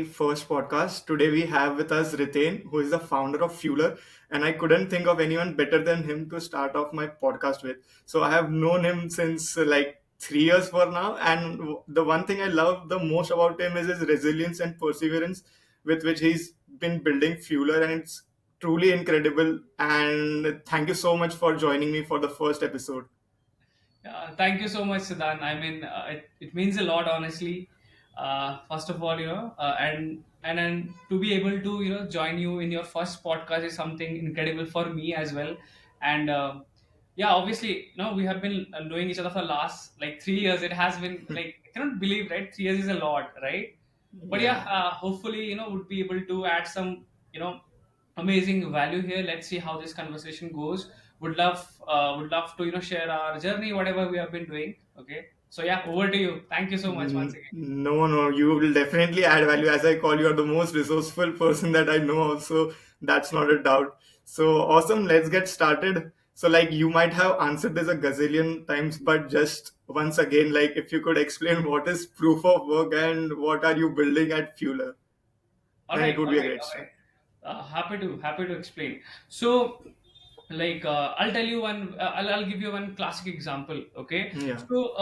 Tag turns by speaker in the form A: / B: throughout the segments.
A: first podcast. Today we have with us Riten, who is the founder of Fueler, and I couldn't think of anyone better than him to start off my podcast with. So I have known him since like 3 years for now, and the one thing I love the most about him is his resilience and perseverance with which he's been building Fueler, and it's truly incredible. And thank you so much for joining me for the first episode.
B: Thank you so much, Siddhan. It means a lot, honestly. First of all, and to be able to join you in your first podcast is something incredible for me as well. And yeah, obviously, we have been knowing each other for last like 3 years. It has been like I cannot believe, right? 3 years is a lot, right? But yeah,
A: Yeah.
B: hopefully, would be able to add some amazing value here. Let's see how this conversation goes. Would love to share our journey, whatever we have been doing. Okay, so yeah, over to you. Thank you so much once again.
A: No, no, you will definitely add value. As I call you are the most resourceful person that I know, also. That's not a doubt. So awesome. Let's get started. So, like, you might have answered this a gazillion times, but just once again, like, if you could explain what is proof of work and what are you building at Fueler,
B: All
A: then it
B: right,
A: would
B: all
A: be a
B: right,
A: great
B: all right.
A: start.
B: Happy to explain. So, I'll tell you one. I'll give you one classic example. Okay.
A: Yeah.
B: So,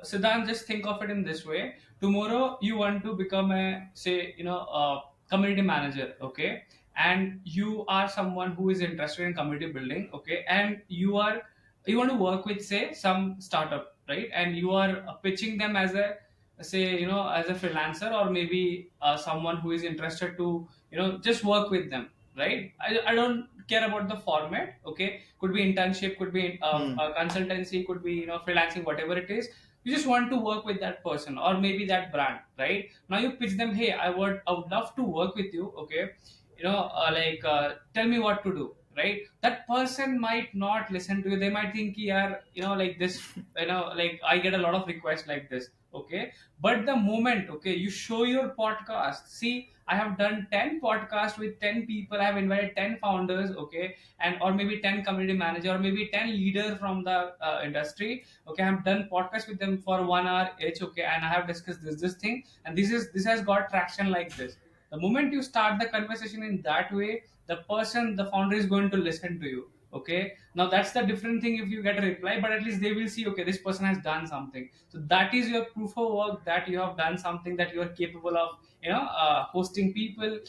B: Siddhant, just think of it in this way. Tomorrow, you want to become a say, a community manager. Okay, and you are someone who is interested in community building. Okay, and you want to work with say some startup, right? And you are pitching them as a say as a freelancer, or maybe someone who is interested to just work with them, right? I don't care about the format. Okay, could be internship, could be
A: Hmm.
B: consultancy, could be freelancing, whatever it is. You just want to work with that person or maybe that brand, right? Now you pitch them, hey, I would love to work with you. Okay, tell me what to do, right? That person might not listen to you. They might think, yeah, like this, like I get a lot of requests like this. Okay, but the moment, okay, you show your podcast, see, I have done 10 podcasts with 10 people, I have invited 10 founders, okay, and or maybe 10 community manager, or maybe 10 leader from the industry. Okay, I have done podcasts with them for 1 hour each. Okay, and I have discussed this thing, and this has got traction like this. The moment you start the conversation in that way, the founder is going to listen to you. Okay, now that's the different thing if you get a reply, but at least they will see, okay, this person has done something. So that is your proof of work, that you have done something, that you are capable of hosting people,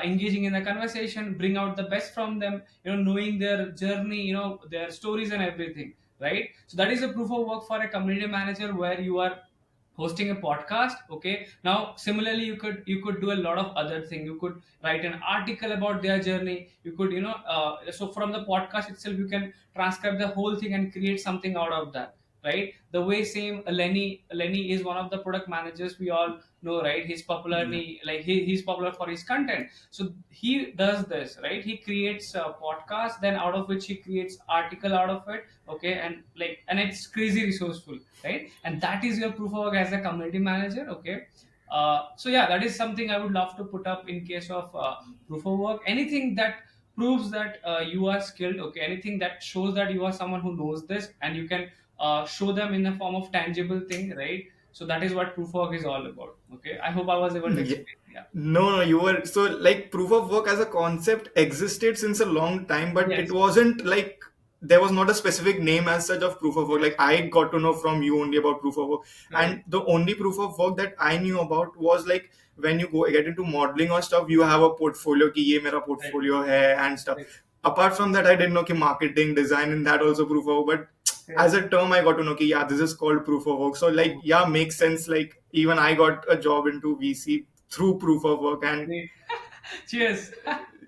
B: engaging in the conversation, bring out the best from them, knowing their journey, their stories and everything, right? So that is a proof of work for a community manager, where you are hosting a podcast. Okay, now similarly, you could do a lot of other thing. You could write an article about their journey. You could so from the podcast itself, you can transcribe the whole thing and create something out of that, right? The way same Lenny is one of the product managers we all know, right? He's
A: Yeah.
B: popularly like he's popular for his content. So he does this, right? He creates a podcast, then out of which he creates article out of it. Okay, and it's crazy resourceful, right? And that is your proof of work as a community manager. Okay, so yeah, that is something I would love to put up in case of proof of work. Anything that proves that you are skilled. Okay, anything that shows that you are someone who knows this, and you can show them in the form of tangible thing, right? So that is what proof of work is all about. Okay, I hope I was able to
A: Yeah.
B: explain. Yeah.
A: No, no, you were so like proof of work as a concept existed since a long time, but it
B: Yes.
A: wasn't like there was not a specific name as such of proof of work. Like I got to know from you only about proof of work,
B: Right.
A: and the only proof of work that I knew about was like when you go get into modeling or stuff, you have a portfolio ki ye mera
B: Right.
A: portfolio hai and
B: Right.
A: stuff. Apart from that, I didn't know ki marketing, design, and that also proof of work. But as
B: Right.
A: a term, I got to know ki yeah, this is called proof of work. So like yeah, makes sense. Like even I got a job into VC through proof of work, and
B: Great. Cheers.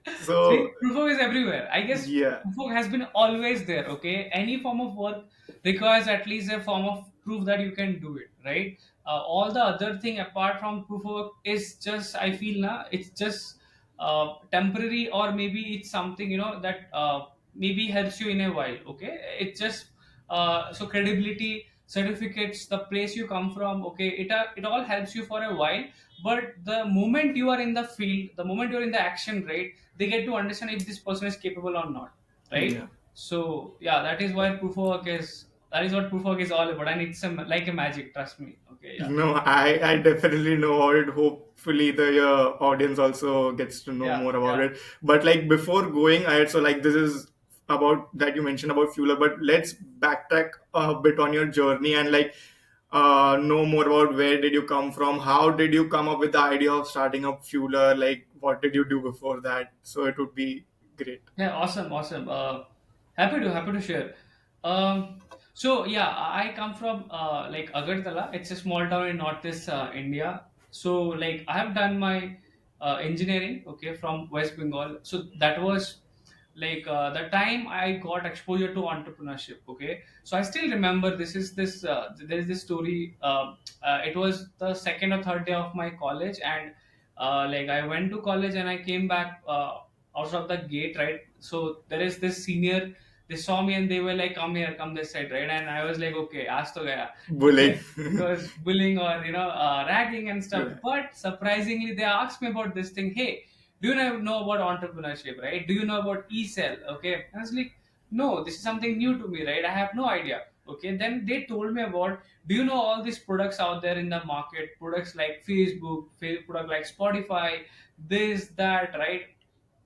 B: See,
A: so
B: proof of is everywhere. I guess
A: yeah.
B: proof of has been always there. Okay, any form of work requires at least a form of proof that you can do it, right? All the other thing apart from proof of work is just, I feel na, it's just temporary, or maybe it's something that maybe helps you in a while. Okay, it's just so credibility, certificates, the place you come from. Okay, it all helps you for a while, but the moment you are in the field, the moment you're in the action, right, they get to understand if this person is capable or not, right?
A: Yeah.
B: So yeah, that is why proof of work is that is what proof work is all about, and it's like a magic. Trust me. Okay, yeah,
A: No, I definitely know about it. Hopefully, the audience also gets to know
B: yeah,
A: more about
B: yeah.
A: it. But like before going ahead, so like this is about that you mentioned about Fueler, but let's backtrack a bit on your journey and like know more about where did you come from, how did you come up with the idea of starting up Fueler, like what did you do before that? So it would be great.
B: Yeah, awesome, awesome. Happy to share. So yeah, I come from like Agartala. It's a small town in northeast India. So like I have done my engineering, okay, from West Bengal. So that was like the time I got exposure to entrepreneurship. Okay, so I still remember there is this story. It was the second or third day of my college, and like I went to college and I came back. Out of the gate, right? So there is this senior. They saw me and they were like, "Come here, come this side," right? And I was like, "Okay, ask to gaya."
A: Bullying.
B: Okay, it was bullying or ragging and stuff.
A: Yeah.
B: But surprisingly, they asked me about this thing. Hey, do you know about entrepreneurship, right? Do you know about e-cell? Okay, and I was like, no, this is something new to me, right? I have no idea. Okay, then they told me about, do you know all these products out there in the market, products like Facebook, product like Spotify, this, that, right?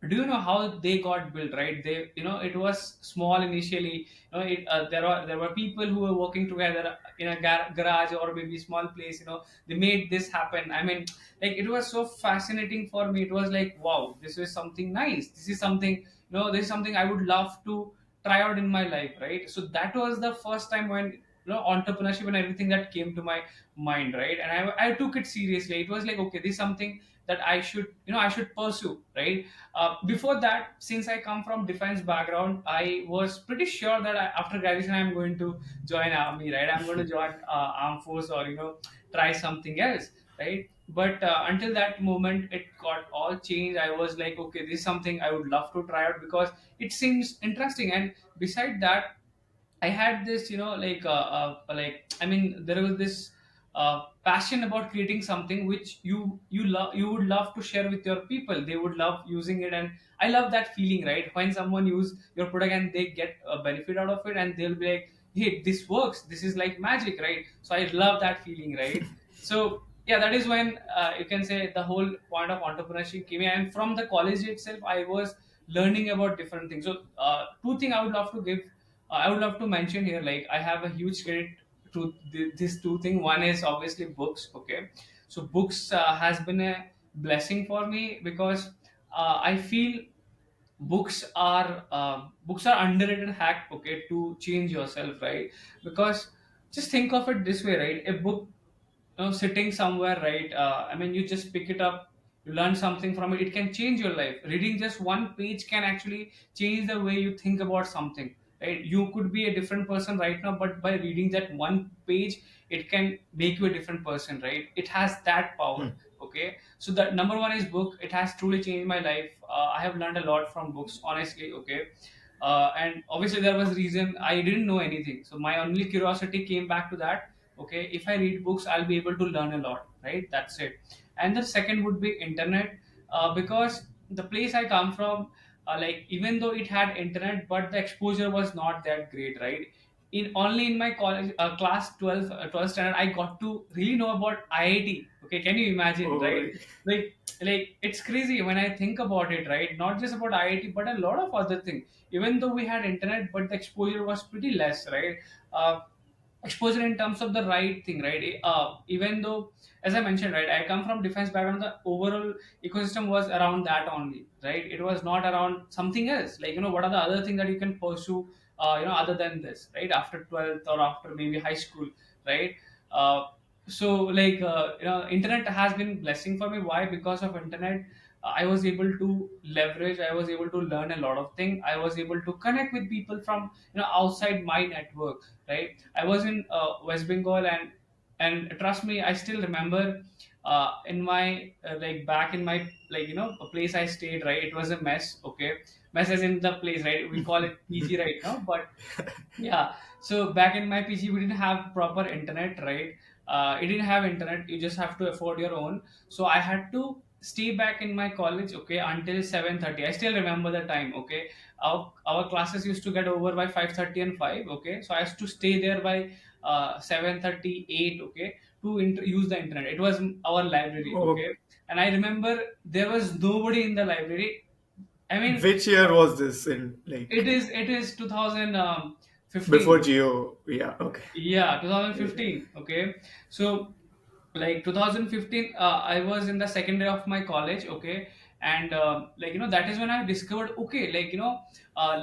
B: Do you know how they got built, right? They, it was small initially. There were people who were working together in a garage or maybe small place. They made this happen. I mean, like, it was so fascinating for me. It was like, wow, this is something nice. This is something, this is something I would love to try out in my life, right? So that was the first time when, entrepreneurship and everything that came to my mind, right? And I took it seriously. It was like, okay, this is something that I should pursue, right? Before that, since I come from defense background, I was pretty sure that after graduation I'm going to join army, right? I'm going to join armed force, or try something else, right? But until that moment, it got all changed. I was like, okay, this is something I would love to try out because it seems interesting. And beside that, I had this, like, I mean, there was this passion about creating something which you would love to share with your people. They would love using it, and I love that feeling, right? When someone use your product and they get a benefit out of it, and they'll be like, "Hey, this works. This is like magic," right? So I love that feeling, right? So yeah, that is when you can say the whole point of entrepreneurship came in. And from the college itself, I was learning about different things. So two things I would love to give I would love to mention here, like, I have a huge credit to these two things. One is obviously books. Okay, so books has been a blessing for me because I feel books are underrated hack, okay, to change yourself, right? Because just think of it this way, right? A book, sitting somewhere, right? I mean, you just pick it up, you learn something from it. It can change your life. Reading just one page can actually change the way you think about something, right? You could be a different person right now, but by reading that one page, it can make you a different person, right? It has that power. Okay, so the number one is book. It has truly changed my life. I have learned a lot from books, honestly. Okay, and obviously there was reason I didn't know anything, so my only curiosity came back to that. Okay, if I read books, I'll be able to learn a lot, right? That's it. And the second would be internet, because the place I come from, like, even though it had internet, but the exposure was not that great, right? In only in my college class 12th standard, I got to really know about IIT. Okay, can you imagine,
A: Oh,
B: right? Like it's crazy when I think about it, right? Not just about IIT, but a lot of other things. Even though we had internet, but the exposure was pretty less, right? Exposure in terms of the right thing, right? Even though, as I mentioned, right, I come from defense background, the overall ecosystem was around that only, right? It was not around something else, like, what are the other things that you can pursue, other than this, right? After 12th or after maybe high school, right? So like, internet has been blessing for me. Why? Because of internet, I was able to leverage, I was able to learn a lot of things. I was able to connect with people from, outside my network, right? I was in West Bengal, and trust me, I still remember in my like back in my, like, a place I stayed, right? It was a mess. Okay, mess as in the place, right? We call it PG right now, but yeah. So back in my PG, we didn't have proper internet, right? It didn't have internet. You just have to afford your own. So I had to stay back in my college, okay, until 7:30. I still remember the time, okay. Our classes used to get over by 5:30 and 5, okay. So I used to stay there by 7:38, okay, to use the internet. It was our library, okay.
A: Oh,
B: And I remember there was nobody in the library. I mean,
A: which year was this in?
B: it
A: Like
B: is it is 2015.
A: before Geo? Yeah. Okay.
B: Yeah,
A: Yeah.
B: 2015. Okay, so like 2015, I was in the second year of my college. Okay, and like that is when I discovered, okay, like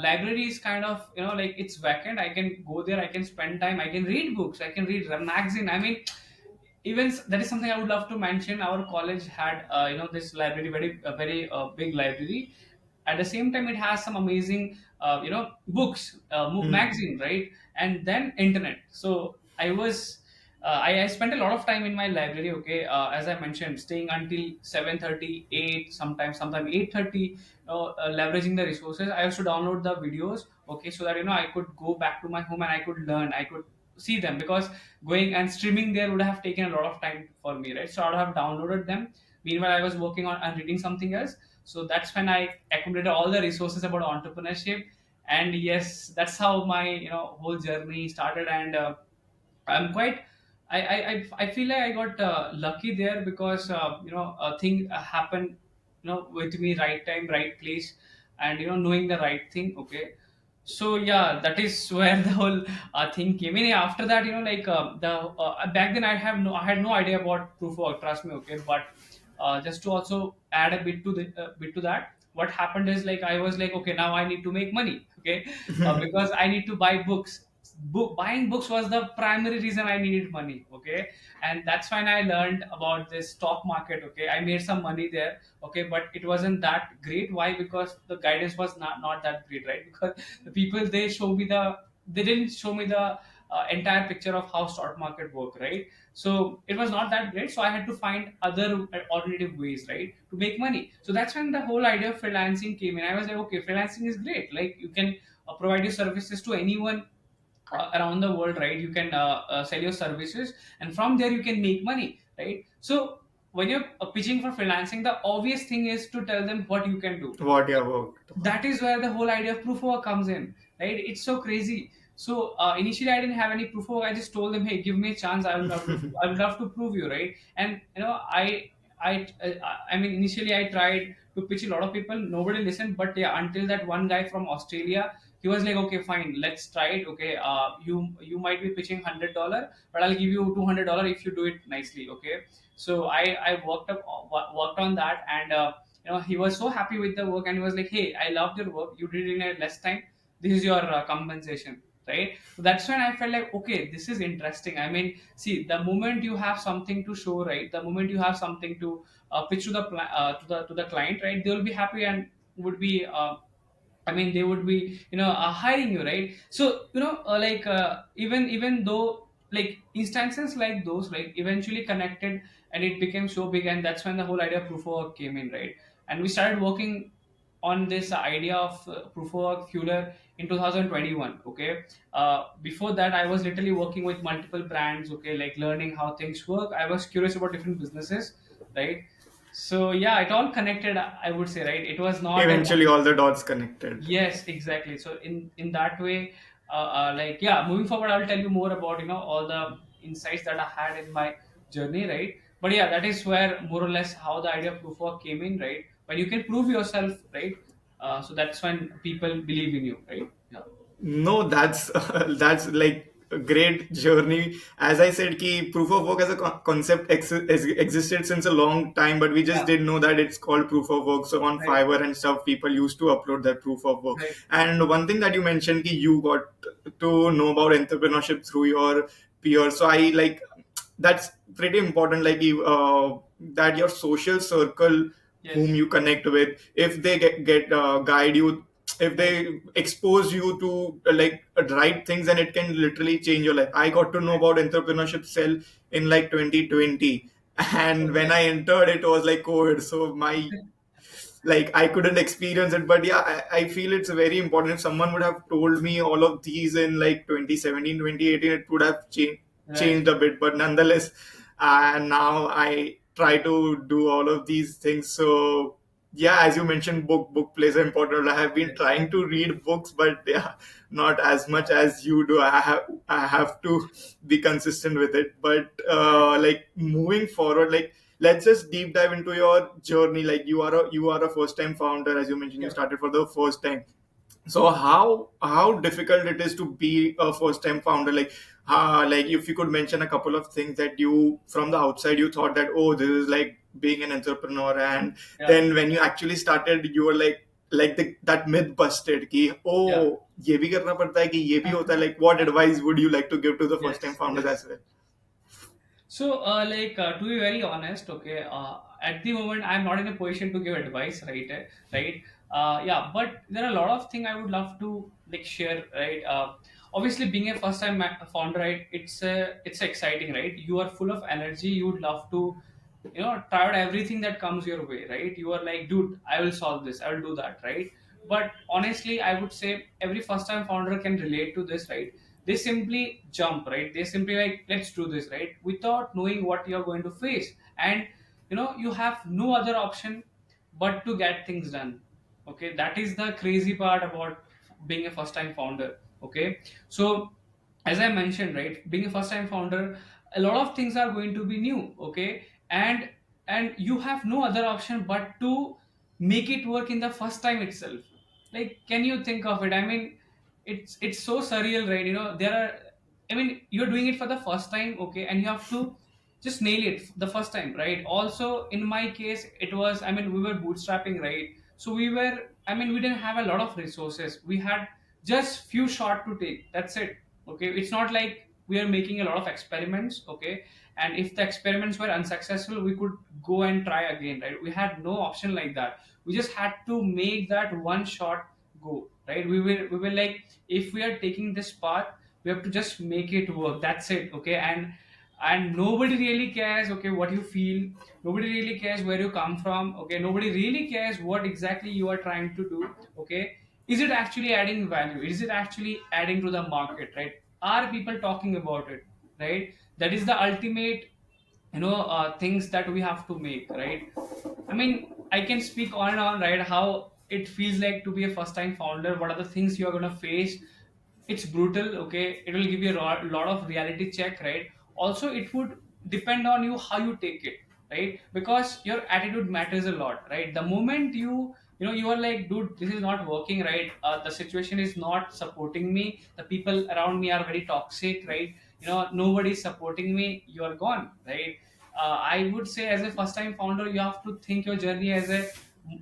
B: library is kind of like it's vacant. I can go there. I can spend time. I can read books. I can read a magazine. I mean, even that is something I would love to mention. Our college had this library, very big library. At the same time, it has some amazing books,
A: Hmm.
B: magazine, right? And then internet. So I spent a lot of time in my library. Okay, as I mentioned, staying until 7:30, 8, sometimes 8:30. Leveraging the resources, I used to download the videos. Okay, so that I could go back to my home and I could learn. I could see them, because going and streaming there would have taken a lot of time for me, right? So I would have downloaded them. Meanwhile, I was working on and reading something else. So that's when I accumulated all the resources about entrepreneurship. And yes, that's how my whole journey started. And I'm quite. I feel like I got lucky there, because a thing happened, with me, right time, right place, and knowing the right thing. Okay, so yeah, that is where the whole thing came in. After that, like the back then I had no idea about proof of work. Trust me, okay, but just to also add a bit to that, what happened is, like, I was like, okay, now I need to make money, okay, because I need to buy books. Buying books was the primary reason I needed money, okay. And that's when I learned about this stock market. Okay, I made some money there, okay, but it wasn't that great. Why? Because the guidance was not that great, right? Because the people, they didn't show me the entire picture of how stock market work, right? So it was not that great, so I had to find other alternative ways, right, to make money. So that's when the whole idea of freelancing came in. I was like, okay, freelancing is great. Like, you can provide your services to anyone around the world, right? You can sell your services, and from there you can make money, right? So when you're pitching for freelancing, the obvious thing is to tell them what you can do.
A: What you have worked upon.
B: That is where the whole idea of proof of work comes in, right? It's so crazy. So initially I didn't have any proof of work. I just told them, hey, give me a chance. I would love to prove you, right? And I mean, initially I tried to pitch a lot of people. Nobody listened, but yeah, until that one guy from Australia, he was like, okay, fine, let's try it. Okay, you might be pitching $100, but I'll give you $200 if you do it nicely. Okay, so I worked on that. And he was so happy with the work, and he was like, hey, I loved your work, you did it in a less time, this is your compensation, right? So that's when I felt like, okay, this is interesting. I mean, see, the moment you have something to show, right, the moment you have something to pitch to the client, right, they will be happy and would be I mean, they would be, hiring you, right? So, like, even though, like, instances like those, like, eventually connected, and it became so big, and that's when the whole idea of proof of work came in, right? And we started working on this idea of proof of work fueler in 2021. Okay, before that, I was literally working with multiple brands. Okay, like learning how things work. I was curious about different businesses, right? So yeah, it all connected, I would say, right? It was not a
A: Eventually, all the dots connected.
B: Yes, exactly. So in that way, like, yeah, moving forward, I'll tell you more about all the insights that I had in my journey, right? But yeah, that is where more or less how the idea of proof work came in, right? When you can prove yourself, right? So that's when people believe in you, right? Yeah,
A: No, that's that's like a great journey. As I said, ki proof of work as a concept existed since a long time, but we just
B: yeah,
A: didn't know that it's called proof of work. So on
B: right,
A: Fiverr and stuff, people used to upload their proof of work.
B: right,
A: And one thing that you mentioned, ki you got to know about entrepreneurship through your peers. So I like that's pretty important. Like that your social circle whom
B: yes,
A: you connect with, if they get guide you, if
B: right,
A: they expose you to like right things, and it can literally change your life. I got to know
B: right,
A: about entrepreneurship cell in like 2020, and when
B: okay,
A: I entered it was like COVID, so my like I couldn't experience it. But yeah, I feel it's very important. If someone would have told me all of these in like 2017, 2018, it would have
B: right,
A: changed a bit. But nonetheless, now I try to do all of these things. So yeah, as you mentioned, book plays an important role. I have been
B: Yes.
A: trying to read books, but yeah, not as much as you do. I have to be consistent with it. But
B: Right.
A: like moving forward, like let's just deep dive into your journey. Like you are a first time founder, as you mentioned, you
B: Sure.
A: started for the first time. So how difficult it is to be a first time founder, like if you could mention a couple of things that you from the outside you thought that, oh, this is like being an entrepreneur, and
B: Yeah.
A: then when you actually started you were like that myth busted ki,
B: Yeah.
A: oh, ye bhi karna padta hai, ki ye bhi hota hai. Like what advice would you like to give to the first time
B: Yes.
A: founders
B: Yes.
A: as well?
B: So, to be very honest, okay, at the moment, I'm not in a position to give advice, right? Right? Yeah, but there are a lot of things I would love to like share, right? Obviously, being a first-time founder, right? It's exciting, right? You are full of energy. You would love to, try out everything that comes your way, right? You are like, dude, I will solve this. I will do that, right? But honestly, I would say every first-time founder can relate to this, right? They simply jump, right? They simply like, let's do this, right, without knowing what you're going to face. And you have no other option but to get things done. Okay, that is the crazy part about being a first time founder. Okay, so as I mentioned, right, being a first time founder, a lot of things are going to be new. Okay, and you have no other option but to make it work in the first time itself. Like, can you think of it? I mean, it's so surreal, right? There are, I mean, you're doing it for the first time, okay, and you have to just nail it the first time, right? Also, in my case, it was, I mean, we were bootstrapping, right? So we were, I mean, we didn't have a lot of resources. We had just few shot to take. That's it. Okay, it's not like we are making a lot of experiments, okay, and if the experiments were unsuccessful, we could go and try again, right? We had no option like that. We just had to make that one shot go, right? We were like, if we are taking this path, we have to just make it work. That's it, okay. And nobody really cares, okay, what you feel. Nobody really cares where you come from, okay. Nobody really cares what exactly you are trying to do, okay. Is it actually adding value? Is it actually adding to the market, right? Are people talking about it, right? That is the ultimate, things that we have to make, right? I mean, I can speak on and on, right? How it feels like to be a first time founder. What are the things you are going to face? It's brutal, okay. It will give you a lot of reality check, right? Also, it would depend on you how you take it, right? Because your attitude matters a lot, right? The moment you are like, dude, this is not working, right? The situation is not supporting me. The people around me are very toxic, right? Nobody's supporting me. You are gone, right? I would say, as a first time founder, you have to think your journey as a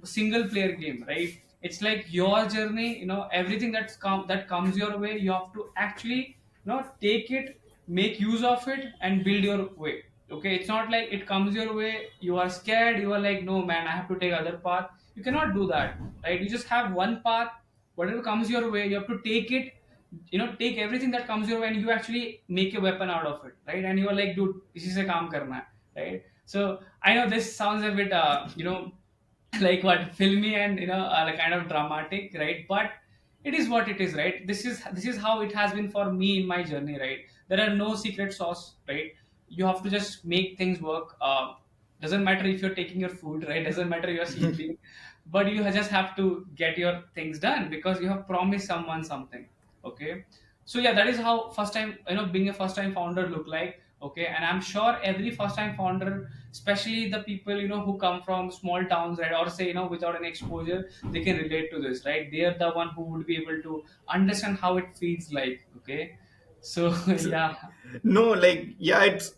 B: single player game, right? It's like your journey, everything that comes your way, you have to actually take it, make use of it, and build your way. Okay, it's not like it comes your way, you are scared, you are like, no man, I have to take other path. You cannot do that, right? You just have one path. Whatever comes your way, you have to take it, take everything that comes your way, and you actually make a weapon out of it, right? And you are like, dude, this is a kaam karna hai, right? So I know this sounds a bit like what, filmy and like kind of dramatic, right? But it is what it is, right? This is how it has been for me in my journey, right? There are no secret sauce, right? You have to just make things work. Doesn't matter if you're taking your food, right? Doesn't matter if you're sleeping, but you just have to get your things done because you have promised someone something. Okay, so yeah, that is how first time, being a first time founder look like. Okay, and I'm sure every first time founder, especially the people who come from small towns, right, or say without any exposure, they can relate to this, right? They are the one who would be able to understand how it feels like. Okay, so yeah.
A: No, like, yeah, it's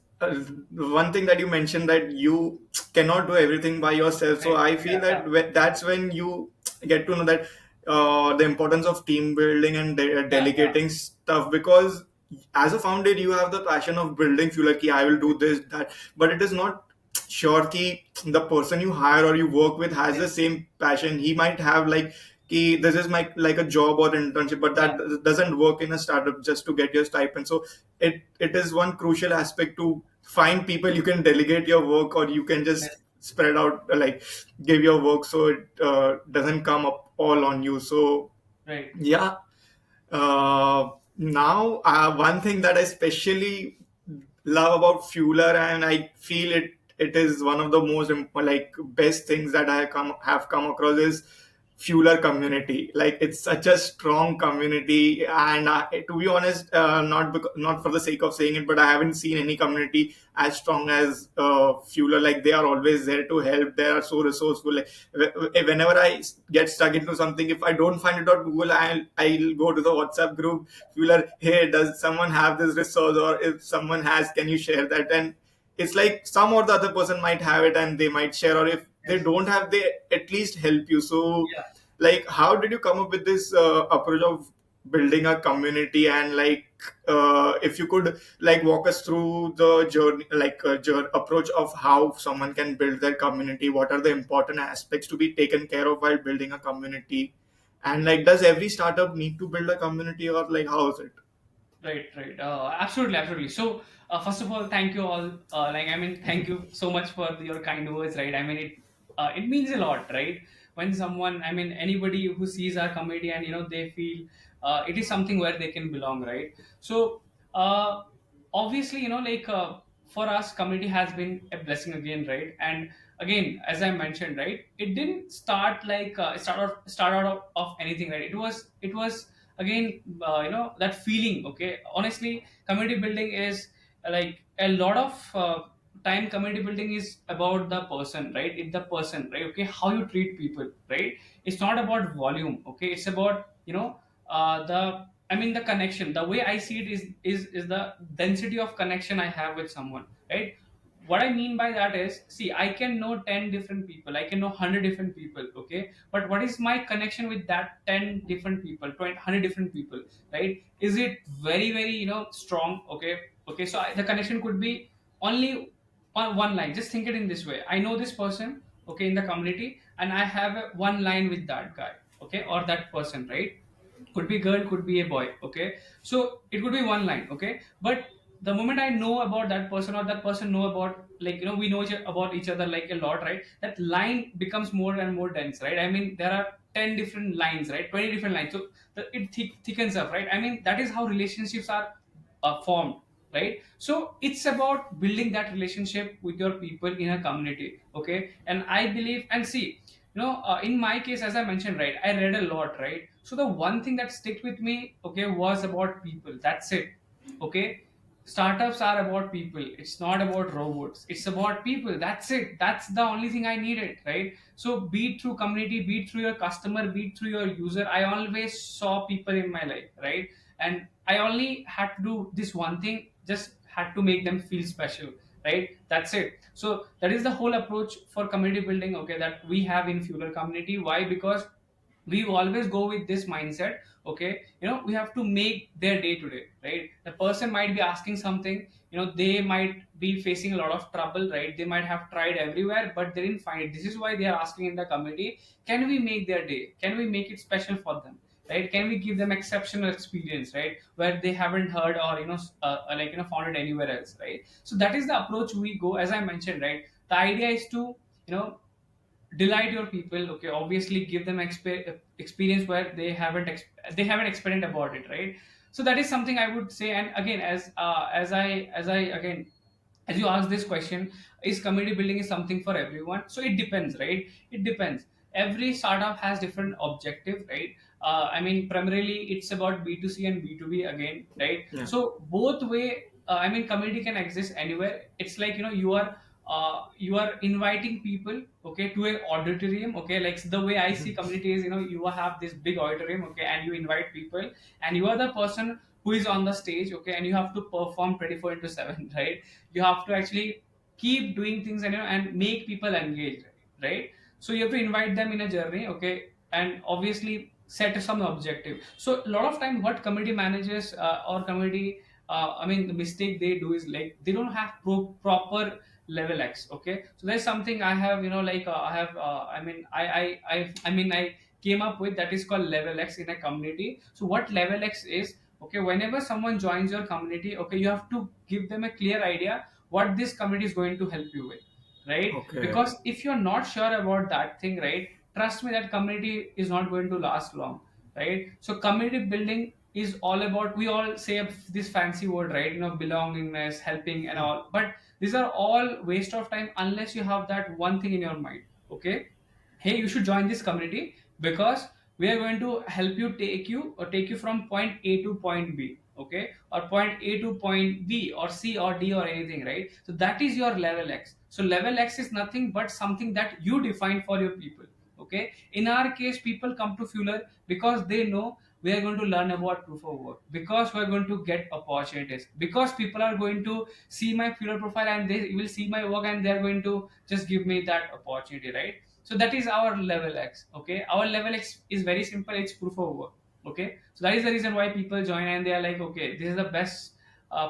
A: one thing that you mentioned that you cannot do everything by yourself. So
B: Right.
A: I
B: Yeah.
A: feel
B: Yeah.
A: that that's when you get to know that the importance of team building and
B: Yeah. Yeah.
A: delegating stuff, because as a founder you have the passion of building fuel, like, I will do this, that, but it is not sure ki the person you hire or you work with has the
B: Yes.
A: same passion. He might have like ki this is my like a job or internship, but
B: Yeah.
A: that doesn't work in a startup just to get your stipend. So it is one crucial aspect to find people you can delegate your work, or you can just
B: Yes.
A: spread out, like give your work so it doesn't come up all on you. So
B: Right.
A: yeah, now one thing that I especially love about Fueler, and I feel it it is one of the most like best things that I have come across is fueler community. Like it's such a strong community, and to be honest, not for the sake of saying it, but I haven't seen any community as strong as fueler. Like they are always there to help. They are so resourceful. Like, whenever I get stuck into something, if I don't find it on Google, I'll go to the WhatsApp group fueler. Hey, does someone have this resource? Or if someone has, can you share that? And it's like some or the other person might have it and they might share, or if they
B: Yes.
A: don't have, they at least help you. So
B: Yeah.
A: like how did you come up with this approach of building a community? And like if you could like walk us through the journey, like approach of how someone can build their community, what are the important aspects to be taken care of while building a community, and like does every startup need to build a community, or like how is it?
B: Right, right. Absolutely, absolutely. So, first of all, thank you all. Thank you so much for your kind words, right? It means a lot, right? When someone, anybody who sees our comedy and they feel it is something where they can belong, right? So, uh, obviously, for us, comedy has been a blessing again, right? And again, as I mentioned, right, it didn't start like start out of anything, right? It was again that feeling. Okay, honestly, community building is like a lot of time. Community building is about the person, right? It's the person, right? Okay, how you treat people, right? It's not about volume. Okay, it's about the connection. The way I see it is the density of connection I have with someone, right? What I mean by that is, see, I can know 10 different people, I can know 100 different people, okay, but what is my connection with that 10 different people, 20, 100 different people, right? Is it very, very strong? Okay, okay, so the connection could be only on one line. Just think it in this way: I know this person, okay, in the community, and I have one line with that guy, okay, or that person, right? Could be girl, could be a boy, okay, so it could be one line, okay, but the moment I know about that person, or that person know about, like, we know about each other like a lot, right? That line becomes more and more dense, right? There are 10 different lines, right? 20 different lines, so it thickens up, right? That is how relationships are formed, right? So it's about building that relationship with your people in a community, okay. And I believe, and see, in my case, as I mentioned, right, I read a lot, right? So the one thing that stick with me, okay, was about people. That's it, okay. Startups are about people. It's not about robots. It's about people. That's it. That's the only thing I needed, right? So be it through community, be it through your customer, be it through your user, I always saw people in my life, right? And I only had to do this one thing, just had to make them feel special, right? That's it. So that is the whole approach for community building, okay, that we have in Fueler community. Why? Because we always go with this mindset, okay, we have to make their day today, right? The person might be asking something, they might be facing a lot of trouble, right? They might have tried everywhere, but they didn't find it. This is why they are asking in the community, can we make their day, can we make it special for them, right? Can we give them exceptional experience, right, where they haven't heard, or found it anywhere else, right? So that is the approach we go. As I mentioned, right, the idea is to you know delight your people, okay, obviously give them experience where they haven't experienced about it, right? So that is something I would say. And again, as I again, as you ask this question, is community building is something for everyone? So it depends, right? It depends. Every startup has different objective, right? Primarily it's about B2C and B2B again, right?
A: Yeah.
B: So both way, community can exist anywhere. It's like, you are inviting people, okay, to an auditorium, okay. Like the way I see community is, you have this big auditorium, okay, and you invite people, and you are the person who is on the stage, okay, and you have to perform 24 into 7, right? You have to actually keep doing things, and and make people engaged, right? So you have to invite them in a journey, okay, and obviously set some objective. So a lot of time what community managers or community the mistake they do is, like, they don't have proper level X, okay. So there's something I have, I have I came up with, that is called level X in a community. So what level X is, okay, whenever someone joins your community, okay, you have to give them a clear idea what this community is going to help you with, right?
A: Okay.
B: Because if you're not sure about that thing, right, trust me, that community is not going to last long, right? So community building is all about, we all say this fancy word, right, belongingness, helping and all, but These are all waste of time unless you have that one thing in your mind. Okay, hey, you should join this community because we are going to help you take you from point A to point B, okay, or point A to point B or C or D or anything, right? So that is your level X. So level X is nothing but something that you define for your people. Okay, in our case, people come to Fueler because they know we are going to learn about proof of work, because we are going to get opportunities, because people are going to see my Fueler profile and they will see my work and they are going to just give me that opportunity, right? So that is our level X. Okay, our level X is very simple, it's proof of work. Okay, so that is the reason why people join and they are like, okay, this is the best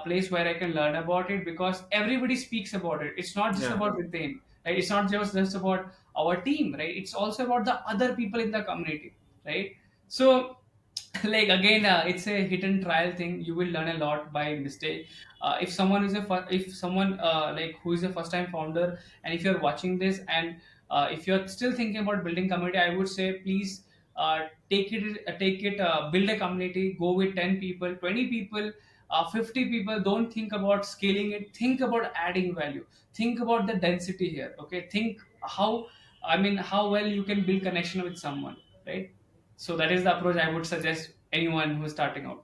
B: place where I can learn about it, because everybody speaks about it. It's not just
A: Yeah.
B: about Riten, right? It's not just about our team, right? It's also about the other people in the community, right? So like again, it's a hit and trial thing. You will learn a lot by mistake. If someone is if someone like who is a first time founder, and if you're watching this and if you're still thinking about building community, I would say please build a community, go with 10 people, 20 people, 50 people. Don't think about scaling it, think about adding value, think about the density here. Okay, think how, I mean, how well you can build connection with someone, right? So that is the approach I would suggest anyone who's starting out.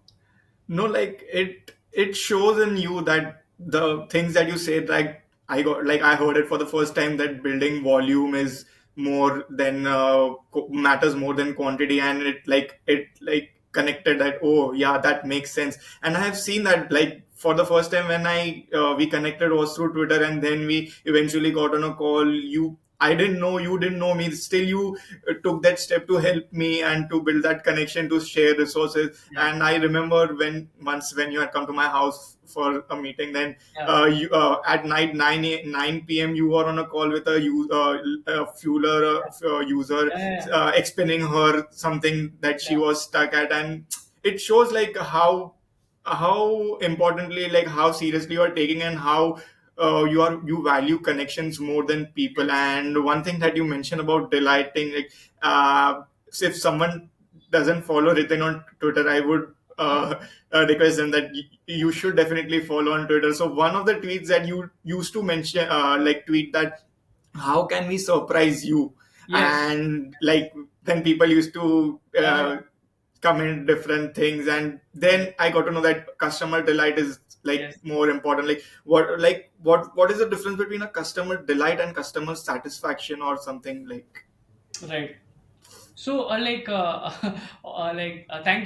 A: No, like it shows in you that the things that you said, like I heard it for the first time, that building volume is more than matters more than quantity, and it connected that, oh yeah, that makes sense. And I have seen that, like, for the first time when I we connected was through Twitter, and then we eventually got on a call. I didn't know, you didn't know me, still you took that step to help me and to build that connection, to share resources.
B: Yeah,
A: And I remember when you had come to my house for a meeting, then
B: yeah,
A: at night 9 p.m. you were on a call with a Fueler user,
B: yeah, yeah,
A: explaining her something that she
B: yeah,
A: was stuck at. And it shows like how importantly, like how seriously you are taking, and how you value connections more than people. And one thing that you mentioned about delighting, like, if someone doesn't follow Ritin on Twitter, I would request them that you should definitely follow on Twitter. So one of the tweets that you used to mention, like, tweet that, how can we surprise you?
B: yes,
A: And like, then people used to
B: yeah, yeah,
A: comment different things, and
B: yes,
A: then I got to know that customer delight is like
B: yes,
A: more important. Like what is the difference between a customer delight and customer satisfaction, or something like?
B: right. So, thank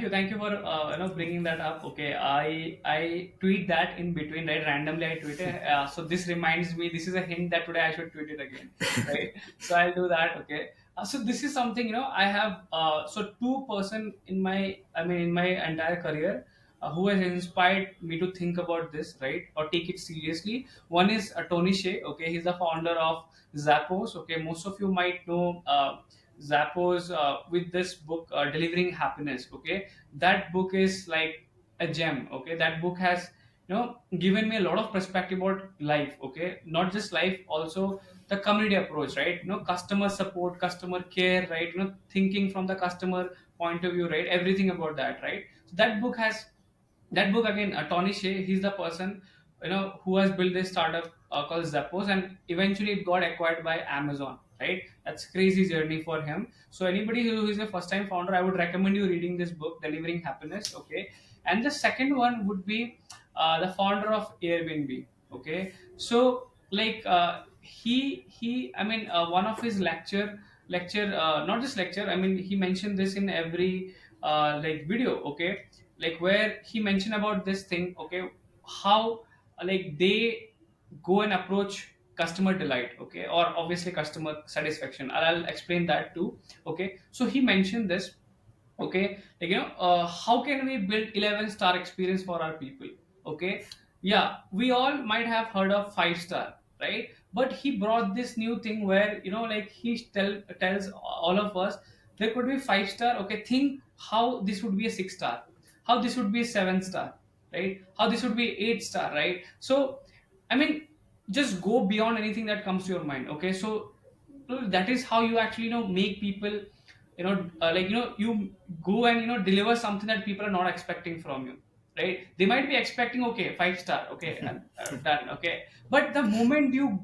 B: you for bringing that up. Okay, I tweet that in between, right? Randomly, I tweet it. So this reminds me. This is a hint that today I should tweet it again, right? So I'll do that. Okay. So this is something, I have. So two person in my, I mean, in my entire career, who has inspired me to think about this, right, or take it seriously. One is Tony Shea. Okay, he's the founder of Zappos. Okay, most of you might know. Zappos with this book, Delivering Happiness. Okay, that book is like a gem. Okay, that book has given me a lot of perspective about life. Okay, not just life, also the community approach, right? Customer support, customer care, right? Thinking from the customer point of view, right? Everything about that, right? So that book again, Tony Shea, he's the person who has built this startup called Zappos, and eventually it got acquired by Amazon, right? That's crazy journey for him. So anybody who is a first time founder, I would recommend you reading this book, Delivering Happiness. Okay, and the second one would be the founder of Airbnb. Okay, so like he I mean, one of his lecture not just lecture, I mean, he mentioned this in every like video. Okay, like where he mentioned about this thing. Okay, how like they go and approach customer delight, okay, or obviously customer satisfaction. I'll explain that too. Okay, so he mentioned this. Okay, like how can we build 11-star experience for our people? Okay, yeah, we all might have heard of 5-star, right? But he brought this new thing where like tells all of us there could be 5-star. Okay, think how this would be a 6-star, how this would be a 7-star, right? How this would be 8-star, right? So I mean, just go beyond anything that comes to your mind. Okay, so that is how you actually make people you go and deliver something that people are not expecting from you. right? They might be expecting, okay, 5 star, okay, and done, okay. But the moment you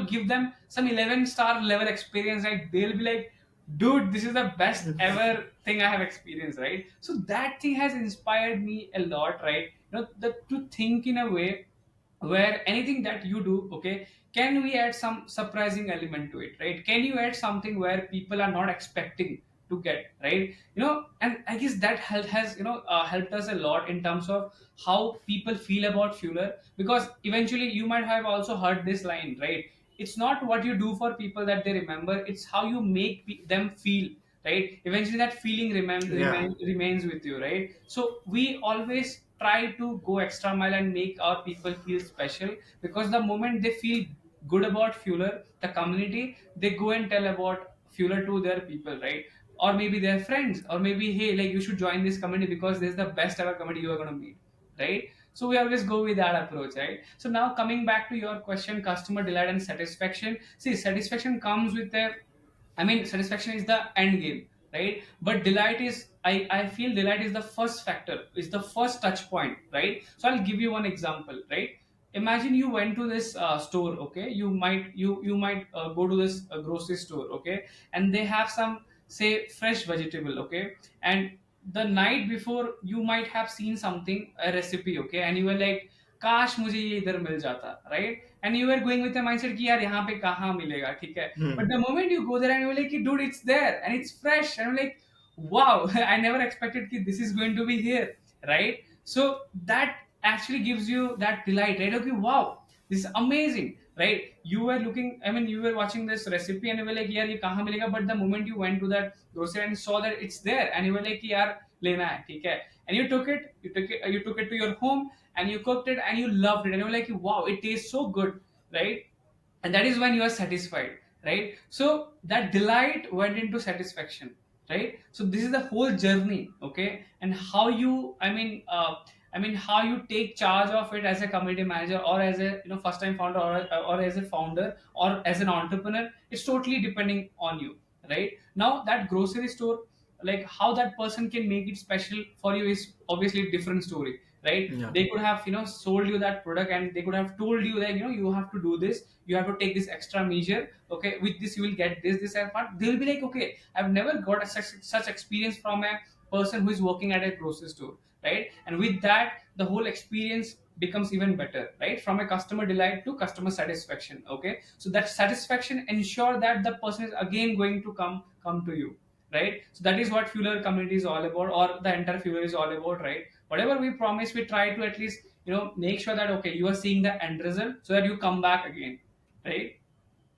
B: give them some 11-star level experience, right, they'll be like, dude, this is the best ever thing I have experienced, right? So that thing has inspired me a lot, right? To think in a way where anything that you do, okay, can we add some surprising element to it, right? Can you add something where people are not expecting to get, right? And I guess that has helped us a lot in terms of how people feel about Fueler, because eventually you might have also heard this line, right? It's not what you do for people that they remember, it's how you make them feel, right? Eventually that feeling
A: Yeah.
B: remains with you, right? So we always try to go extra mile and make our people feel special, because the moment they feel good about Fueler, the community, they go and tell about Fueler to their people, right? Or maybe their friends, or maybe, hey, like, you should join this community because this is the best ever community you are going to meet, right? So we always go with that approach, right? So now coming back to your question, customer delight and satisfaction. See, satisfaction comes with a, I mean, satisfaction is the end game, right? But delight is, I feel delight is the first factor, is the first touch point, right? So I'll give you one example, right? Imagine you went to this store, okay? You might go to this grocery store, okay? And they have some, say, fresh vegetable, okay? And the night before you might have seen something, a recipe, okay? And you were like, काश मुझे ये इधर मिल जाता, right? And you were going with the mindset कि यार यहाँ पे कहाँ मिलेगा, ठीक है? But
A: Hmm.
B: the moment you go there and you're like, dude, it's there and it's fresh, and I'm like, wow, I never expected that this is going to be here, right? So that actually gives you that delight, right? Okay, wow, this is amazing, right? You were looking, I mean, you were watching this recipe and you were like, yeah, ये कहाँ मिलेगा? But the moment you went to that grocery and saw that it's there, and you were like, यार लेना है, ठीक है? And you took it to your home and you cooked it and you loved it and you were like, wow, it tastes so good, right? And that is when you are satisfied, right? So that delight went into satisfaction, right? So this is the whole journey, okay? And how you, I mean how you take charge of it as a community manager, or as a first time founder, or as a founder, or as an entrepreneur, it's totally depending on you, right? Now that grocery store, like how that person can make it special for you is obviously a different story, right?
A: Yeah.
B: They could have sold you that product, and they could have told you that you have to do this, you have to take this extra measure, okay, with this you will get this and part. They'll be like, okay, I've never got such experience from a person who is working at a grocery store, right? And with that, the whole experience becomes even better, right? From a customer delight to customer satisfaction, okay? So that satisfaction ensure that the person is again going to come to you, right? So that is what Fueler community is all about, or the entire Fueler is all about, right? Whatever we promise, we try to at least make sure that, okay, you are seeing the end result so that you come back again, right?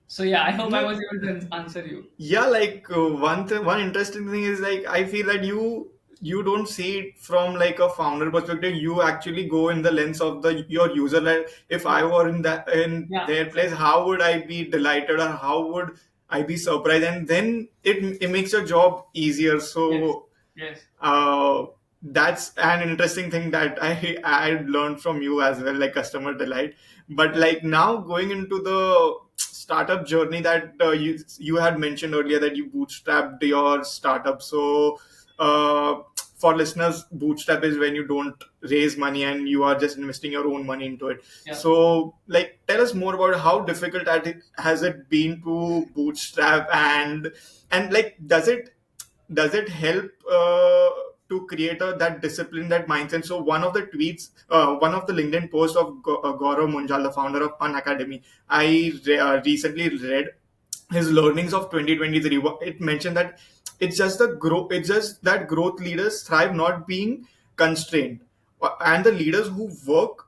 B: So yeah, I hope I
A: No.
B: was able to answer you.
A: Yeah, like one interesting thing is like I feel that you don't see it from like a founder perspective. You actually go in the lens of the your user. Like if I
B: Yeah,
A: were in that in
B: yeah,
A: their place,
B: exactly.
A: how would I be delighted or how would I be surprised? And then it makes your job easier.
B: Yes,
A: So
B: yes,
A: uh, that's an interesting thing that I learned from you as well, like customer delight. But
B: yeah,
A: like now going into the startup journey that you had mentioned earlier that you bootstrapped your startup. So for listeners, bootstrap is when you don't raise money and you are just investing your own money into it.
B: yeah.
A: So like tell us more about how difficult has it been to bootstrap, and like does it help to create that discipline, that mindset? So one of the tweets, one of the LinkedIn posts of Gaurav Munjal, the founder of Fun Academy, I recently read his learnings of 2023. It mentioned that it's just that growth leaders thrive not being constrained, and the leaders who work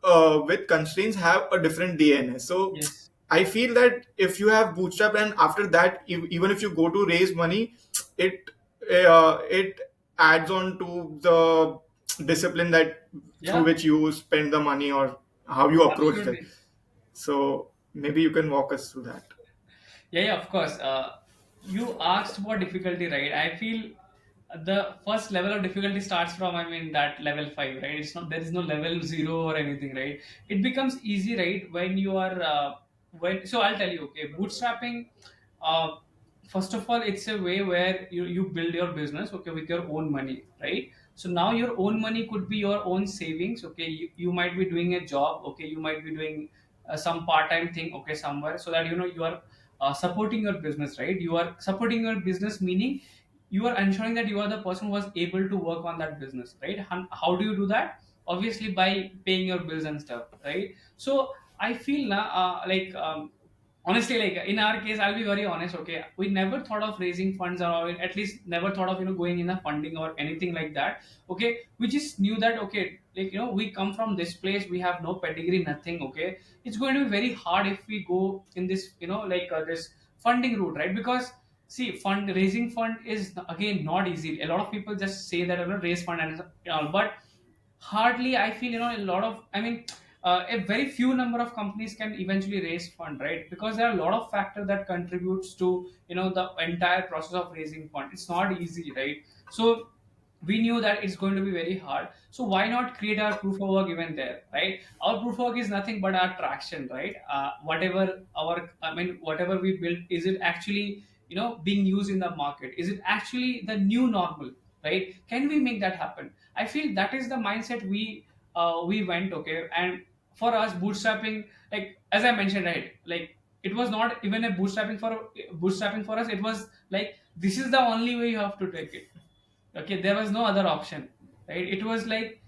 A: with constraints have a different DNA. So
B: Yes,
A: I feel that if you have bootstrap and after that, even if you go to raise money, it it adds on to the discipline that through
B: yeah,
A: which you spend the money or how you approach it.
B: absolutely.
A: So maybe you can walk us through that.
B: Yeah, yeah, of course. You asked about difficulty, right? I feel the first level of difficulty starts from, I mean, that level 5, right? It's not, there is no level 0 or anything, right? It becomes easy, right? When you are, so I'll tell you, okay, bootstrapping. first of all, it's a way where you build your business, okay, with your own money, right? So now your own money could be your own savings, okay. You might be doing a job, okay, you might be doing some part-time thing, okay, somewhere, so that you are supporting your business, right? You are supporting your business, meaning you are ensuring that you are the person who was able to work on that business, right? How do you do that? Obviously by paying your bills and stuff, right? So I feel now, honestly, like in our case, I'll be very honest, okay, we never thought of raising funds, or at least never thought of going in a funding or anything like that, okay. We just knew that, okay, like we come from this place, we have no pedigree, nothing, okay. It's going to be very hard if we go in this, this funding route, right? Because see, fund raising fund is again not easy. A lot of people just say that, raise fund and all, but hardly, I feel, a lot of, I mean, a very few number of companies can eventually raise fund, right? Because there are a lot of factors that contributes to the entire process of raising fund. It's not easy, right? So we knew that it's going to be very hard, so why not create our proof of work even there, right? Our proof of work is nothing but our traction, right? Whatever our, I mean, whatever we build, is it actually being used in the market? Is it actually the new normal, right? Can we make that happen? I feel that is the mindset we went, okay. And for us, bootstrapping, like as I mentioned, right, like it was not even a bootstrapping for us. It was like, this is the only way you have to take it, okay. There was no other option, right? It was like,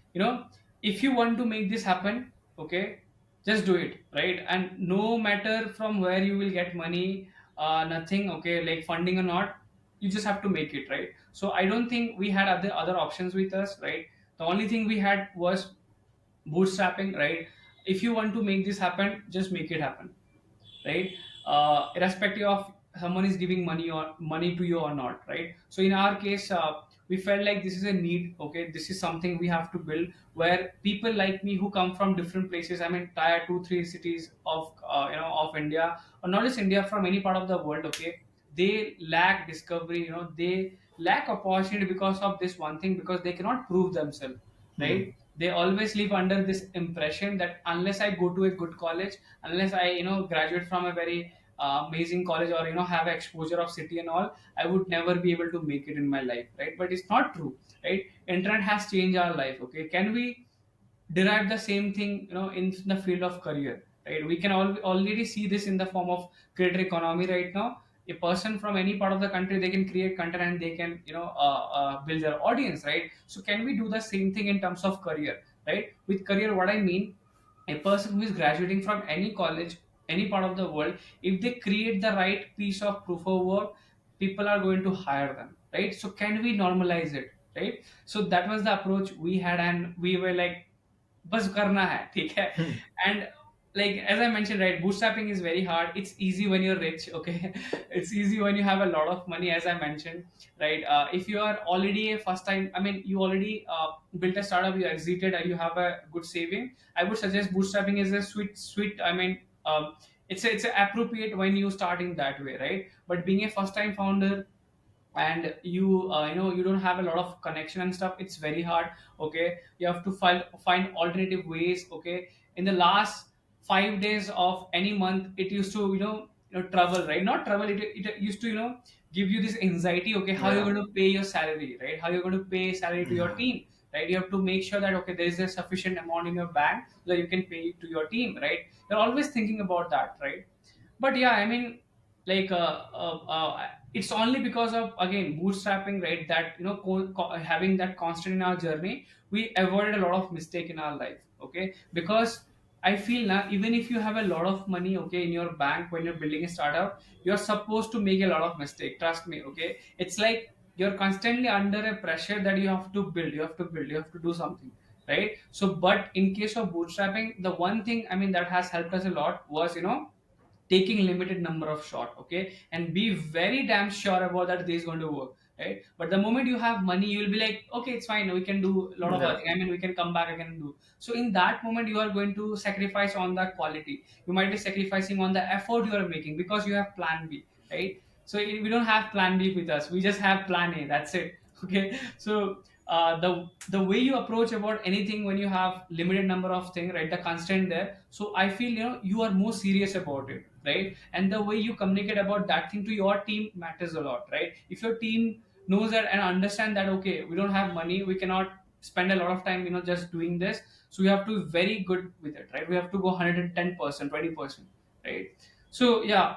B: if you want to make this happen, okay, just do it, right? And no matter from where you will get money, nothing, okay, like funding or not, you just have to make it, right? So I don't think we had other options with us, right? The only thing we had was bootstrapping, right? If you want to make this happen, just make it happen, right? Irrespective of someone is giving money to you or not, right? So in our case, we felt like this is a need, okay. This is something we have to build, where people like me who come from different places, I mean, tier 2 3 cities of of India, or not just India, from any part of the world, okay, they lack discovery, they lack opportunity because of this one thing, because they cannot prove themselves,
A: Hmm.
B: right? They always live under this impression that unless I go to a good college, unless I graduate from a very amazing college, or have exposure of city and all, I would never be able to make it in my life, right? But it's not true, right? Internet has changed our life, okay. Can we derive the same thing in the field of career, right? We can already see this in the form of creator economy right now. A person from any part of the country, they can create content and they can build their audience, right? So can we do the same thing in terms of career, right? With career, what I mean, a person who is graduating from any college, any part of the world, if they create the right piece of proof of work, people are going to hire them, right? So can we normalize it, right? So that was the approach we had, and we were like, बस करना है, ठीक है. And like as I mentioned, right, bootstrapping is very hard. It's easy when you're rich, okay. It's easy when you have a lot of money, as I mentioned, right? If you are already a first time, I mean, you already built a startup, you exited, you have a good saving, I would suggest bootstrapping is a sweet, I mean, it's appropriate when you starting that way, right? But being a first time founder, and you don't have a lot of connection and stuff, it's very hard, okay. You have to find alternative ways, okay. In the last 5 days of any month, it used to trouble, right? Not trouble, it used to give you this anxiety, okay. How you're
A: Yeah.
B: going to pay your salary, right? How you're going to pay salary to your
A: Yeah.
B: team, right? You have to make sure that, okay, there is a sufficient amount in your bank so that you can pay it to your team, right? You're always thinking about that, right? But yeah, I mean, like it's only because of, again, bootstrapping, right, that having that constant in our journey, we avoided a lot of mistake in our life, okay. Because I feel now, even if you have a lot of money, okay, in your bank, when you're building a startup, you're supposed to make a lot of mistake, trust me, okay. It's like you're constantly under a pressure that you have to build, you have to do something, right? So but in case of bootstrapping, the one thing, I mean, that has helped us a lot was taking limited number of shot, okay, and be very damn sure about that this is going to work, right? But the moment you have money, you will be like, okay, it's fine, we can do a lot of other
A: Yeah.
B: things, I mean, we can come back again and do. So in that moment, you are going to sacrifice on the quality, you might be sacrificing on the effort you are making, because you have plan B, right? So we don't have plan B with us, we just have plan A, that's it. Okay. So the way you approach about anything when you have limited number of things, right, the constraint there, so I feel you are more serious about it, right? And the way you communicate about that thing to your team matters a lot, right? If your team knows that and understand that, okay, we don't have money, we cannot spend a lot of time, just doing this, so we have to be very good with it, right? We have to go 110%, 20%, right? So yeah,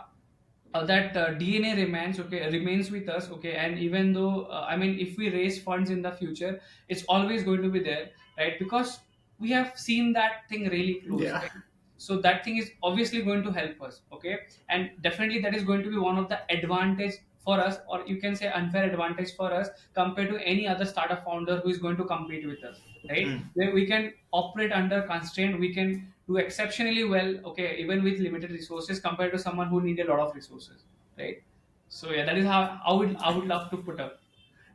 B: that DNA remains with us, okay. And even though if we raise funds in the future, it's always going to be there, right? Because we have seen that thing really close,
A: Yeah.
B: right? So that thing is obviously going to help us, okay. And definitely that is going to be one of the advantage for us, or you can say unfair advantage for us, compared to any other startup founder who is going to compete with us, right?
A: Hmm.
B: Where we can operate under constraint, we can do exceptionally well, okay, even with limited resources, compared to someone who need a lot of resources, right? So yeah, that is how I would love to put up.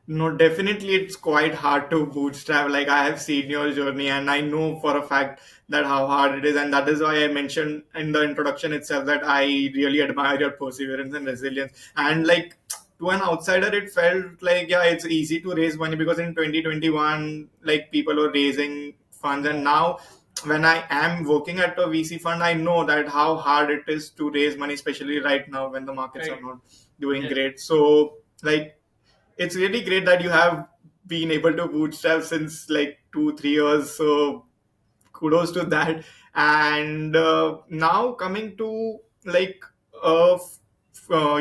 A: No, definitely it's quite hard to bootstrap. Like I have seen your journey and I know for a fact that how hard it is. And that is why I mentioned in the introduction itself that I really admire your perseverance and resilience. And like to an outsider, it felt like, yeah, it's easy to raise money because in 2021, like people were raising funds. And
B: Yeah,
A: now when I am working at a VC fund, I know that how hard it is to raise money, especially right now when the markets are
B: right.
A: not doing
B: Yes,
A: great. So like, it's really great that you have been able to bootstrap since like 2 3 years, so kudos to that. And now coming to like a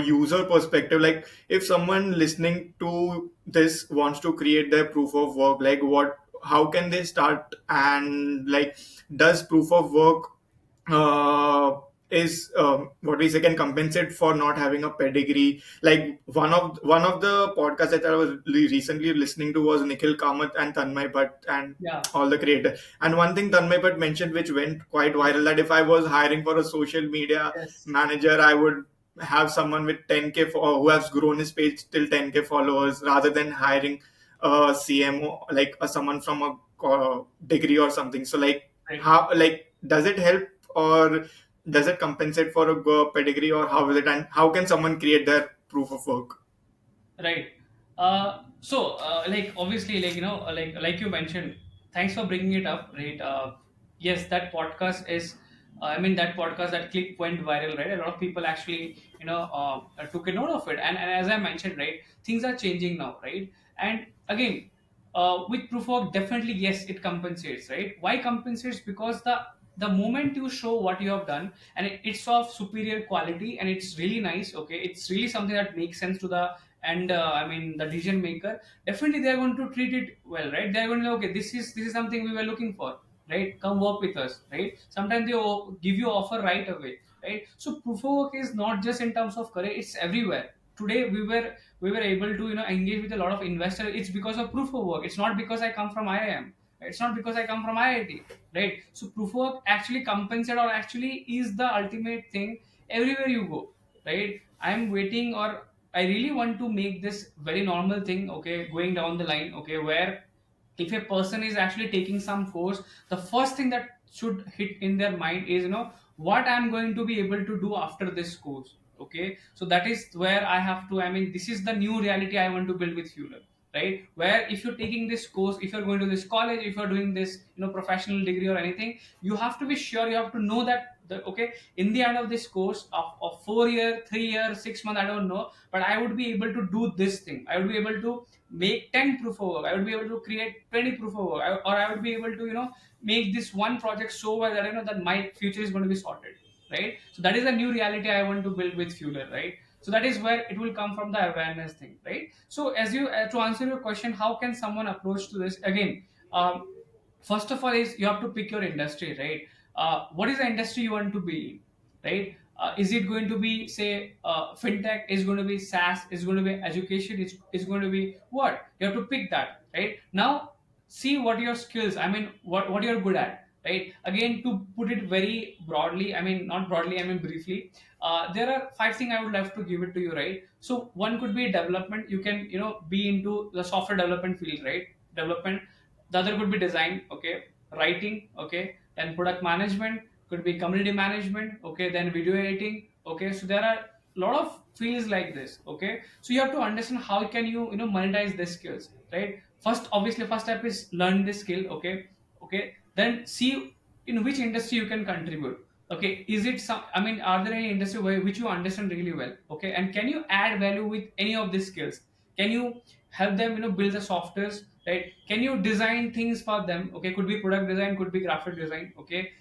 A: user perspective, like if someone listening to this wants to create their proof of work, like what, how can they start? And like, does proof of work uh, is what we say can compensate for not having a pedigree? Like one of the podcasts that I was recently listening to was Nikhil Kamath and Tanmay Bhatt and
B: yeah,
A: all the creators. And one thing Tanmay Bhatt mentioned, which went quite viral, that if I was hiring for a social media
B: yes,
A: manager, I would have someone with 10k who has grown his page till 10k followers, rather than hiring a CMO, like someone from a degree or something. So like,
B: right.
A: how, like, does it help, or does it compensate for a pedigree, or how is it, and how can someone create their proof of work?
B: Right. Like obviously, like like you mentioned, thanks for bringing it up, right? Yes, that podcast is. That podcast, that clip went viral, right? A lot of people actually, took a note of it, and as I mentioned, right, things are changing now, right? And again, with proof of work, definitely yes, it compensates, right? Why compensates? Because the moment you show what you have done, and it's of superior quality, and it's really nice, okay, it's really something that makes sense to the, and the decision maker, definitely they're going to treat it well, right? They're going to, okay, this is something we were looking for, right? Come work with us, right? Sometimes they give you offer right away, right? So proof of work is not just in terms of career, it's everywhere. Today we were able to engage with a lot of investors. It's because of proof of work. It's not because I come from IIM. It's not because I come from IIT, right? So proof of work actually compensate, or actually is the ultimate thing everywhere you go, right? I'm waiting, or I really want to make this very normal thing, okay, going down the line, okay, where if a person is actually taking some course, the first thing that should hit in their mind is, what I'm going to be able to do after this course, okay. So that is where I have to, this is the new reality I want to build with Fueler, right? Where if you're taking this course, if you're going to this college, if you're doing this, professional degree or anything, you have to be sure, you have to know that okay, in the end of this course of 4 year, 3 year, 6 month, I don't know, but I would be able to do this thing. I would be able to make 10 proof of work. I would be able to create 20 proof of work. Or I would be able to, make this one project so well that that my future is going to be sorted, right? So that is the new reality I want to build with Fueler, right? So that is where it will come from, the awareness thing, right? So as you to answer your question, how can someone approach to this again? First of all, is you have to pick your industry, right? What is the industry you want to be in, right? Is it going to be, say, fintech? Is going to be SaaS? Is going to be education? Is going to be what? You have to pick that, right? Now see what your skills, what you're good at, right? Again, to put it very broadly, not broadly, briefly, there are five things I would love to give it to you, right? So one could be development. You can, be into the software development field, right? Development. The other could be design, okay. Writing, okay. Then product management, could be community management, okay. Then video editing, okay. So there are a lot of fields like this, okay. So you have to understand how can you, monetize these skills, right? First, obviously, first step is learn this skill, okay. Okay, then see in which industry you can contribute. Okay, is it some, I mean, are there any industry which you understand really well? Okay, and can you add value with any of these skills? Can you help them, build the softwares, right? Can you design things for them? Okay, could be product design, could be graphic design. Okay,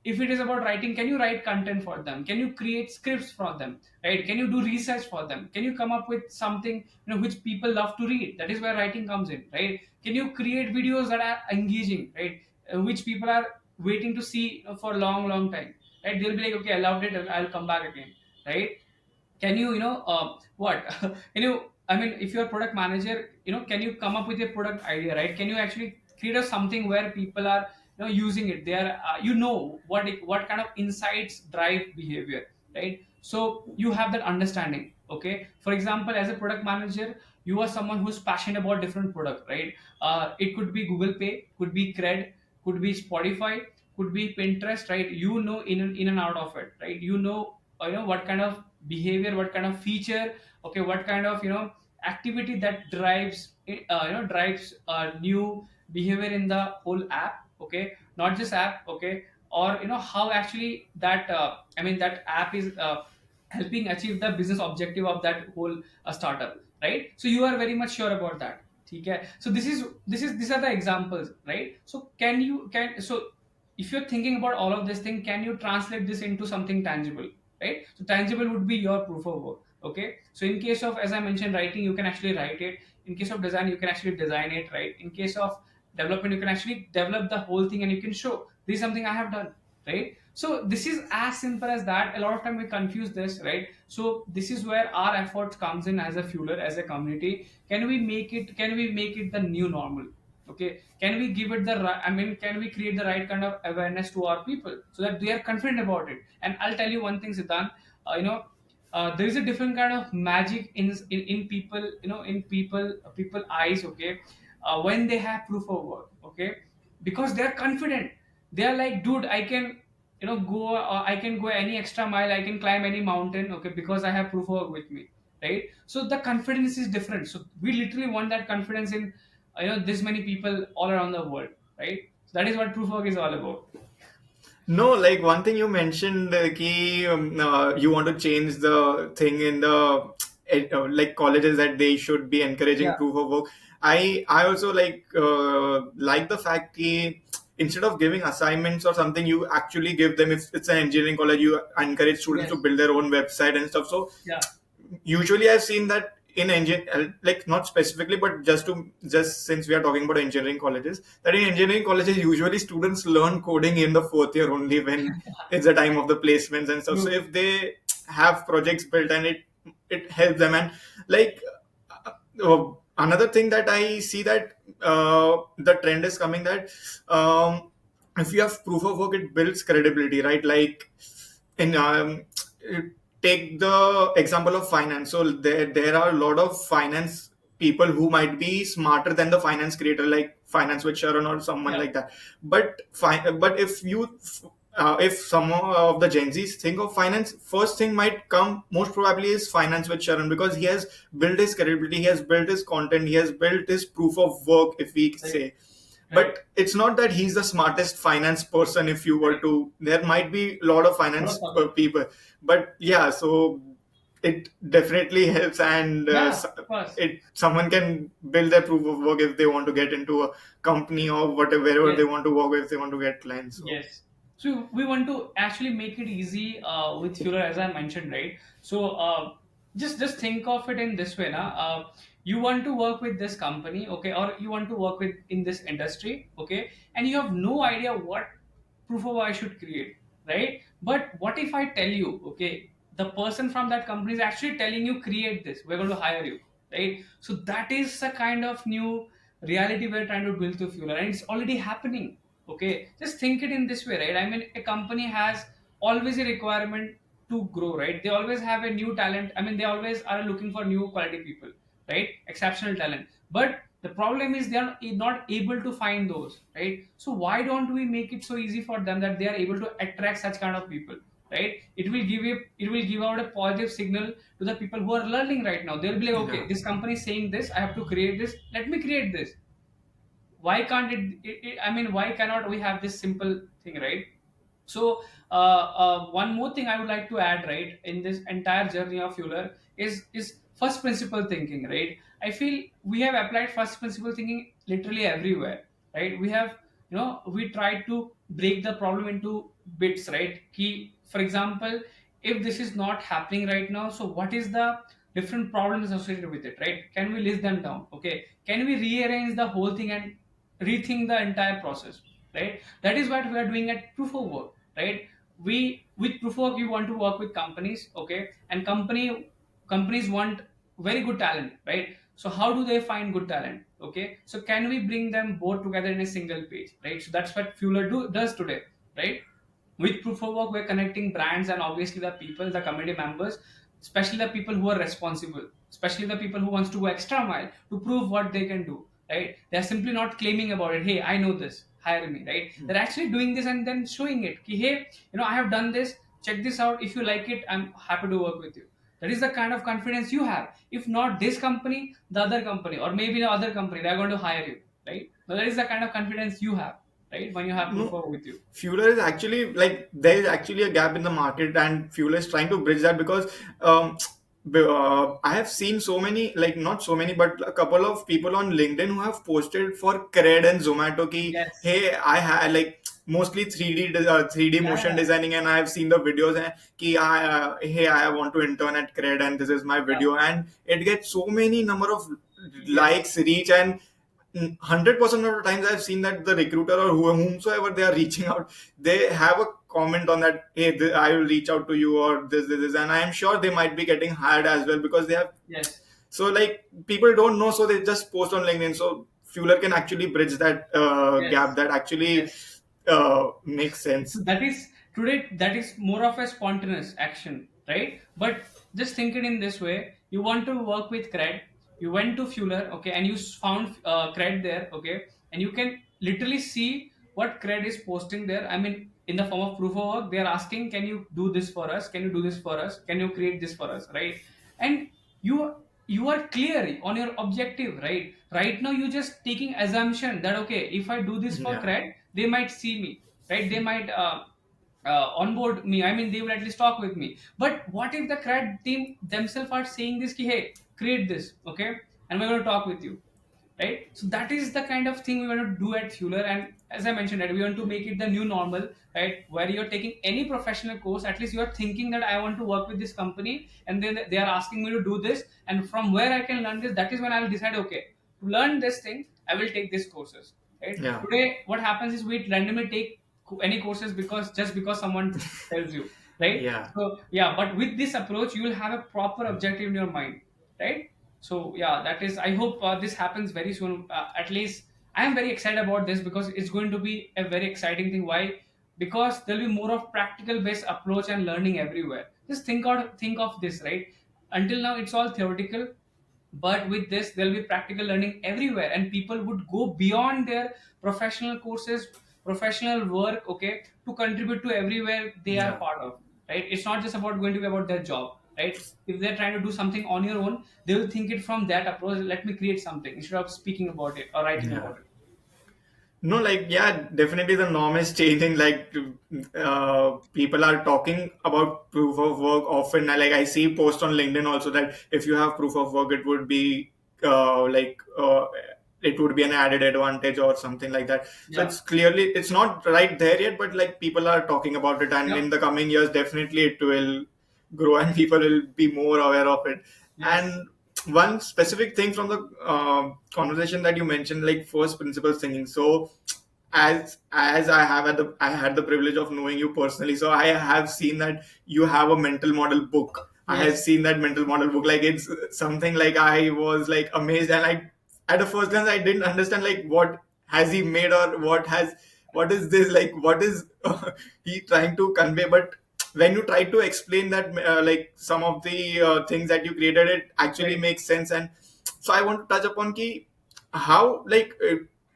B: if it is about writing, can you write content for them? Can you create scripts for them, right? Can you do research for them? Can you come up with something, which people love to read? That is where writing comes in, right? Can you create videos that are engaging, right? Which people are waiting to see, for a long long time, right? They'll be like, okay, I loved it, I'll come back again, right? Can you, what can you, I mean, if you're a product manager, can you come up with a product idea, right? Can you actually create a something where people are, using it? They are, what kind of insights drive behavior, right? So you have that understanding. Okay, for example, as a product manager, you are someone who's passionate about different product, right? It could be Google Pay, could be Cred, could be Spotify, could be Pinterest, right? In and out of it, right? What kind of behavior, what kind of feature, okay, what kind of, activity that drives new behavior in the whole app. Okay, not just app. Okay, or how actually that, I mean, that app is helping achieve the business objective of that whole startup, right? So you are very much sure about that. Okay, so these are the examples, right? So so if you're thinking about all of this thing, can you translate this into something tangible, right? So tangible would be your proof of work. Okay, so in case of, as I mentioned, writing, you can actually write it. In case of design, you can actually design it, right? In case of development, you can actually develop the whole thing and you can show this is something I have done, right? So this is as simple as that. A lot of time we confuse this, right? So this is where our efforts comes in as a fueler, as a community. Can we make it the new normal? Okay, can we give it the I mean, can we create the right kind of awareness to our people so that they are confident about it? And I'll tell you one thing, Siddhant. There is a different kind of magic in people, people eyes. Okay, when they have proof of work. Okay, because they are confident. They are like, dude, I can, go, I can go any extra mile, I can climb any mountain. Okay, because I have proof of work with me, right? So the confidence is different. So we literally want that confidence in, this many people all around the world, right? So that is what proof of work is all about.
A: No, like one thing you mentioned, you want to change the thing in the like colleges that they should be encouraging
B: Yeah.
A: proof of work. I also like the fact that instead of giving assignments or something, you actually give them. If it's an engineering college, you encourage students to
B: Yes.
A: build their own website and stuff. So
B: Yeah.
A: usually I've seen that in engine, like not specifically, but just since we are talking about engineering colleges, that in engineering colleges usually students learn coding in the fourth year only when it's the time of the placements and stuff. So
B: True.
A: if they have projects built and it helps them. And like another thing that I see that the trend is coming that if you have proof of work, it builds credibility, right? Like in take the example of finance. So there are a lot of finance people who might be smarter than the finance creator, like finance with Sharon or someone
B: Yeah.
A: like that. But if some of the Gen Zs think of finance, first thing might come most probably is finance with Sharon, because he has built his credibility, he has built his content, he has built his proof of work, if we
B: Right.
A: say.
B: Right.
A: But it's not that he's the smartest finance person. If you were
B: Right.
A: to, there might be a lot of
B: Lot of
A: finance
B: fun.
A: people, but yeah, so it definitely helps. And
B: Yeah, of course.
A: it someone can build their proof of work if they want to get into a company or whatever, wherever
B: Yes.
A: they want to work, if they want to get clients. So
B: Yes. So we want to actually make it easy, with Fuller, as I mentioned, right? So just think of it in this way, na? You want to work with this company, okay, or you want to work with in this industry, okay, and you have no idea what proof of I should create, right? But what if I tell you, okay, the person from that company is actually telling you create this, we're going to hire you, right? So that is the kind of new reality we're trying to build to Fuller, and it's already happening. Okay, just think it in this way, right? I mean, a company has always a requirement to grow, right? They always have a new talent. I mean, they always are looking for new quality people, right? Exceptional talent. But the problem is they are not able to find those, right? So why don't we make it so easy for them that they are able to attract such kind of people, right? It will give out a positive signal to the people who are learning right now. They'll be like,
A: yeah.
B: okay, this company is saying this, I have to create this, let me create this. Why can't I mean, why cannot we have this simple thing, right? So one more thing I would like to add, right, in this entire journey of Fuller is first principle thinking, right? I feel we have applied first principle thinking literally everywhere, right? We have, we try to break the problem into bits, right? Key, for example, if this is not happening right now, so what is the different problems associated with it, right? Can we list them down? Okay, can we rearrange the whole thing and rethink the entire process, right? That is what we are doing at proof of work, right? We with proof of work, we want to work with companies, okay, and companies want very good talent, right? So how do they find good talent? Okay, so can we bring them both together in a single page, right? So that's what Fueler does today, right? With proof of work, we're connecting brands and obviously the people, the community members, especially the people who are responsible, especially the people who wants to go extra mile to prove what they can do, right? They're simply not claiming about it, hey, I know this, hire me, right? They're actually doing this and then showing it, ki, hey, I have done this, check this out, if you like it, I'm happy to work with you. That is the kind of confidence you have. If not this company, the other company, or maybe the other company, they're going to hire you, right? So that is the kind of confidence you have, right, when you have proof of
A: No,
B: work with you.
A: Fueler is actually like there is actually a gap in the market, and Fueler is trying to bridge that because I have seen so many, like not so many, but a couple of people on LinkedIn who have posted for Cred and Zomato ki,
B: Yes.
A: hey, I had like mostly 3D motion
B: Yeah.
A: designing, and I have seen the videos and ki, hey, I want to intern at Cred and this is my
B: Yeah.
A: video, and it gets so many number of likes,
B: Yes.
A: reach, and 100% of the times I've seen that the recruiter or whomsoever they are reaching out, they have a comment on that, hey, I will reach out to you, or this, and I am sure they might be getting hired as well because they have.
B: Yes.
A: So like people don't know, so they just post on LinkedIn. So Fueler can actually bridge that gap.
B: Yes.
A: That actually
B: Yes.
A: makes
B: So
A: sense.
B: that is today, that is more of a spontaneous action, right? But just think it in this way: you want to work with Cred, you went to Fueler, okay, and you found Cred there, okay, and you can literally see what Cred is posting there. I mean, in the form of proof of work, they are asking, "Can you do this for us? Can you do this for us? Can you create this for us?" Right? And you you are clear on your objective, right? Right now, you just taking assumption that okay, if I do this for
A: Yeah,
B: Cred, they might see me, right? They might onboard me. I mean, they will at least talk with me. But what if the CRAD team themselves are saying this, ki, hey, create this, okay, and we're going to talk with you, right? So that is the kind of thing we want to do at Fueler. And as I mentioned, right, we want to make it the new normal, right? Where you're taking any professional course, at least you're thinking that I want to work with this company, and then they are asking me to do this, and from where I can learn this, that is when I'll decide, okay, to learn this thing, I will take these courses, right?
A: yeah,
B: Today, what happens is we randomly take any courses because just because someone tells you, right?
A: yeah,
B: So yeah, but with this approach, you will have a proper objective in your mind, right? So yeah, that is, I hope this happens very soon. At least I am very excited about this because it's going to be a very exciting thing. Why? Because there'll be more of practical based approach and learning everywhere. Just think of this, right? Until now it's all theoretical, but with this there'll be practical learning everywhere, and people would go beyond their professional courses, professional work, okay, to contribute to everywhere they are
A: yeah.
B: part of, right? It's not just about going to be about their job, right? If they're trying to do something on your own, they will think it from that approach, let me create something instead of speaking about it or writing
A: Yeah.
B: about it.
A: No, like, yeah, definitely the norm is changing. Like, people are talking about proof of work often. Like, I see posts on LinkedIn also that if you have proof of work, it would be like it would be an added advantage or something like that. So
B: Yeah.
A: it's clearly it's not right there yet, but like people are talking about it, and
B: Yep.
A: in the coming years, definitely it will grow, and people will be more aware of it.
B: Yes.
A: And one specific thing from the conversation that you mentioned, like first principles thinking. So as I had the privilege of knowing you personally, so I have seen that you have a mental model book. I have
B: Yes.
A: seen that mental model book. Like it's something like I was like amazed, and I at a first glance I didn't understand like what has he made, or what is this, like what is he trying to convey. But when you try to explain that, like some of the things that you created, it actually
B: Right.
A: makes sense. And so I want to touch upon ki how like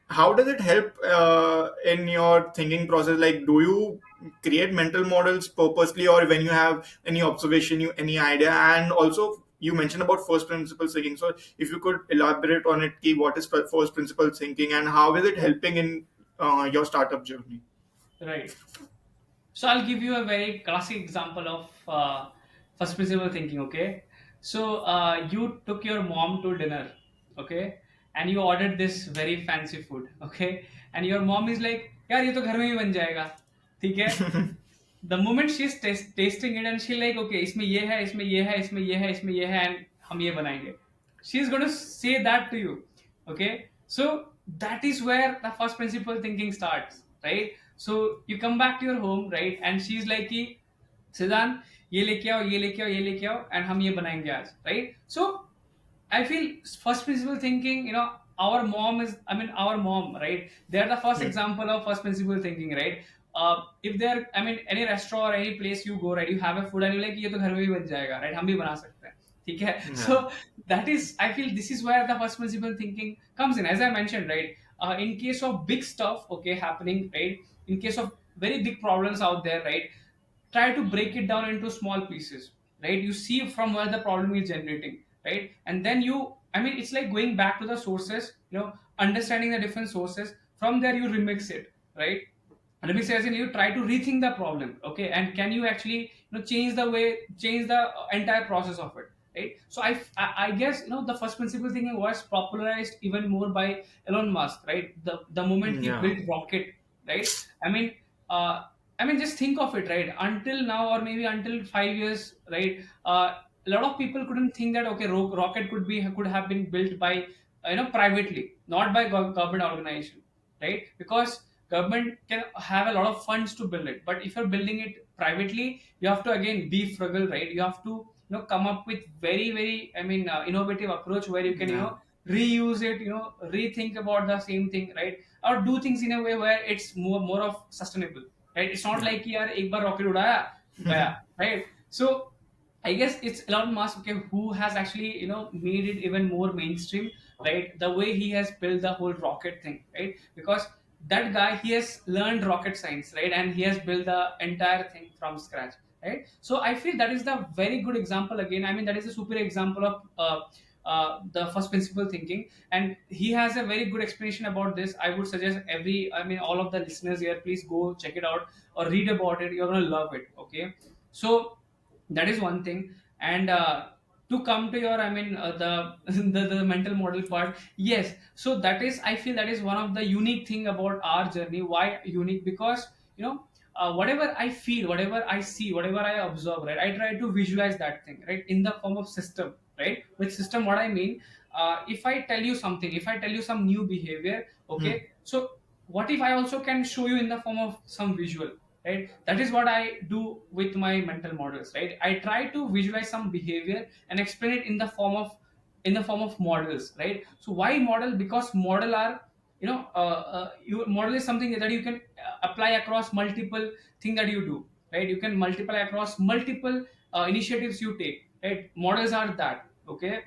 A: how does it help in your thinking process? Like, do you create mental models purposely, or when you have any observation, you any idea? And also you mentioned about first principle thinking, so if you could elaborate on it, ki what is first principle thinking and how is it helping in your startup journey?
B: Right. So I'll give you a very classic example of first principle thinking. Okay, so you took your mom to dinner, okay, and you ordered this very fancy food, okay, and your mom is like, यार ये तो घर में भी बन जाएगा, ठीक है. The moment she's tasting it and she like, okay, इसमें ये है, इसमें ये है, इसमें ये है, इसमें ये है, and हम ये बनाएंगे, she's going to say that to you, okay. So that is where the first principle thinking starts, right? So you come back to your home, right, and she's like कि सिद्धांत ये लेके आओ, ये लेके आओ, ये लेके आओ, and हम ये बनाएंगे आज, right? So I feel first principle thinking, our mom is, I mean, our mom, right? They're the first example of first principle thinking, right? If they're, I mean, any restaurant or any place you go, right, you have a food and you're like, ये तो घर में भी बन जाएगा, right? हम भी बना सकते हैं, ठीक है?
A: Yeah.
B: So that is, I feel this is where the first principle thinking comes in. As I mentioned, right? In case of big stuff, okay, happening, right? In case of very big problems out there, right? Try to break it down into small pieces, right? You see from where the problem is generating, right? And then you, I mean, it's like going back to the sources, understanding the different sources. From there you remix it, right? Remix as in you try to rethink the problem, okay, and can you actually change the entire process of it, right? So I guess the first principle thinking was popularized even more by Elon Musk, right? The moment he
A: Yeah.
B: built rocket, right? I mean, uh, just think of it, right? Until now, or maybe until 5 years, right? A lot of people couldn't think that okay, rocket could have been built by privately, not by government organization, right? Because government can have a lot of funds to build it, but if you're building it privately, you have to again be frugal, right? You have to come up with very very, innovative approach where you can
A: Yeah.
B: reuse it, rethink about the same thing, right? Or do things in a way where it's more of sustainable, right? It's not
A: Yeah.
B: like यार एक बार rocket उड़ाया गया, right? So I guess it's Elon Musk, okay, who has actually made it even more mainstream, right? The way he has built the whole rocket thing, right? Because that guy, he has learned rocket science, right, and he has built the entire thing from scratch, right? So I feel that is the very good example again. I mean, that is a super example of the first principle thinking, and he has a very good explanation about this. I would suggest all of the listeners here, please go check it out or read about it. You're gonna love it, okay? So that is one thing. And to come to your the mental model part, yes, so that is, I feel that is one of the unique thing about our journey. Why unique? Because whatever I feel, whatever I see, whatever I observe, right, I try to visualize that thing, right, in the form of system, right? With system, what I mean, if I tell you something, if I tell you some new behavior,
A: Hmm.
B: okay, so what if I also can show you in the form of some visual, right? That is what I do with my mental models, right? I try to visualize some behavior and explain it in the form of models, right? So why model? Because model are, model is something that you can apply across multiple thing that you do, right? You can multiply across multiple initiatives you take, right? Models are that, okay.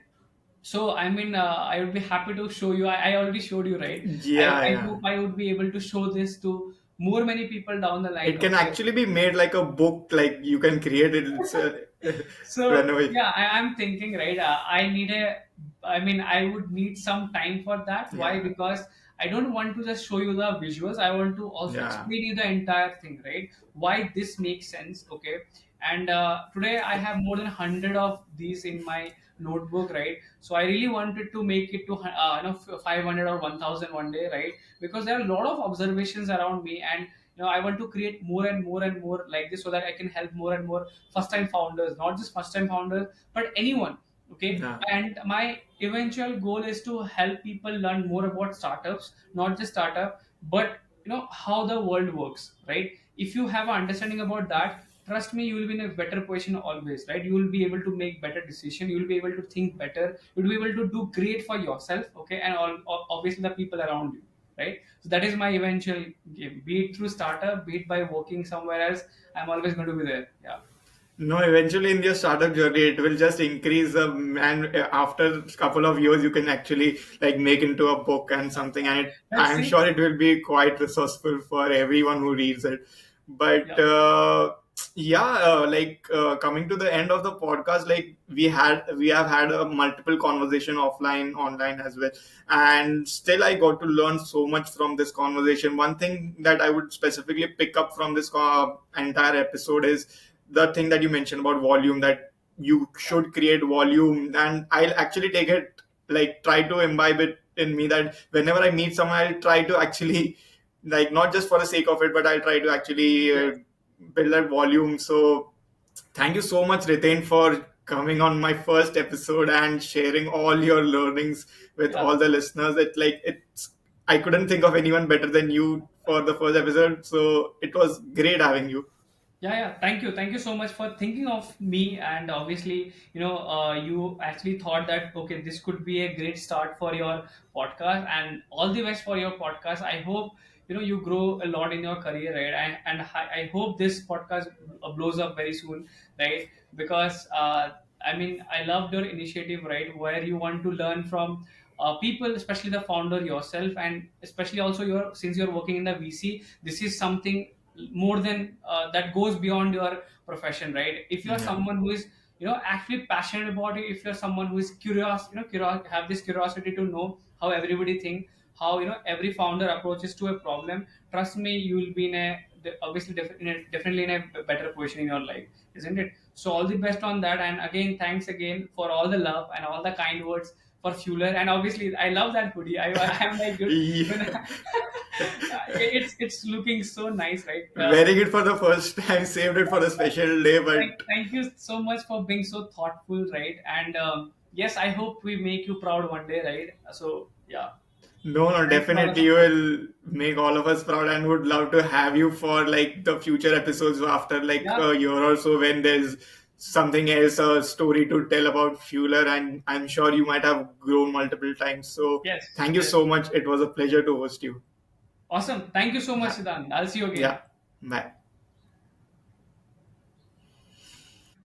B: So I would be happy to show you. I already showed you, right?
A: Yeah.
B: I
A: Yeah.
B: hope I would be able to show this to more many people down the line.
A: It can
B: Okay.
A: actually be made like a book, like you can create it. It's
B: So
A: whenever.
B: yeah, I'm thinking, right. I would need some time for that. Why?
A: Yeah.
B: Because I don't want to just show you the visuals. I want to also
A: Yeah.
B: explain you the entire thing, right? Why this makes sense, okay? And today I have more than 100 of these in my notebook, right? So I really wanted to make it to 500 or 1,000 one day, right? Because there are a lot of observations around me, and I want to create more and more and more like this so that I can help more and more first time founders, not just first time founders, but anyone, okay.
A: Yeah.
B: And my eventual goal is to help people learn more about startups, not just startup, but how the world works, right? If you have an understanding about that, trust me, you will be in a better position always, right? You will be able to make better decision, you will be able to think better, you will be able to do great for yourself, okay, and obviously the people around you, right? So that is my eventual game. Be it through startup, be it by working somewhere else, I'm always going to be there. Yeah,
A: No, eventually in your startup journey, it will just increase, and after a couple of years, you can actually like make into a book and something, and
B: let's
A: I'm
B: see.
A: sure it will be quite resourceful for everyone who reads it. But
B: Yeah.
A: Yeah, coming to the end of the podcast, like we have had a multiple conversation offline, online as well, and still I got to learn so much from this conversation. One thing that I would specifically pick up from this entire episode is the thing that you mentioned about volume, that you should create volume, and I'll actually take it, like try to imbibe it in me, that whenever I meet someone, I'll try to actually, like, not just for the sake of it, but I'll try to actually
B: Yes.
A: build that volume. So thank you so much, Riten, for coming on my first episode and sharing all your learnings with
B: Yeah.
A: all the listeners. It's I couldn't think of anyone better than you for the first episode. So it was great having you.
B: Yeah, yeah. Thank you so much for thinking of me. And obviously, you actually thought that okay, this could be a great start for your podcast. And all the best for your podcast. I hope you grow a lot in your career, right? And I hope this podcast blows up very soon, right? Because I mean, I loved your initiative, right? Where you want to learn from people, especially the founder yourself, and especially also since you're working in the VC, this is something more than that goes beyond your profession, right? If you're
A: Yeah.
B: someone who is actually passionate about it, if you're someone who is curious, have this curiosity to know how everybody think, how every founder approaches to a problem, trust me, you will be in a obviously definitely in a better position in your life, isn't it? So all the best on that. And again, thanks again for all the love and all the kind words for Fueler. And obviously, I love that hoodie. I'm like, good. Even
A: Yeah.
B: it's looking so nice, right?
A: Very good for the first time. Saved it for the special day, but
B: Thank you so much for being so thoughtful, right? And yes, I hope we make you proud one day, right? So yeah,
A: no, no,
B: thanks for all the
A: definitely you
B: support.
A: will make all of us proud, and would love to have you for like the future episodes after like
B: Yeah,
A: a year or so, when there's something else, a story to tell about Fueler, and I'm sure you might have grown multiple times. So
B: yes,
A: thank you
B: yes.
A: so much. It was a pleasure to host you.
B: Awesome. Thank you so much,
A: Yeah.
B: Siddhant. I'll see you again.
A: Yeah. Bye.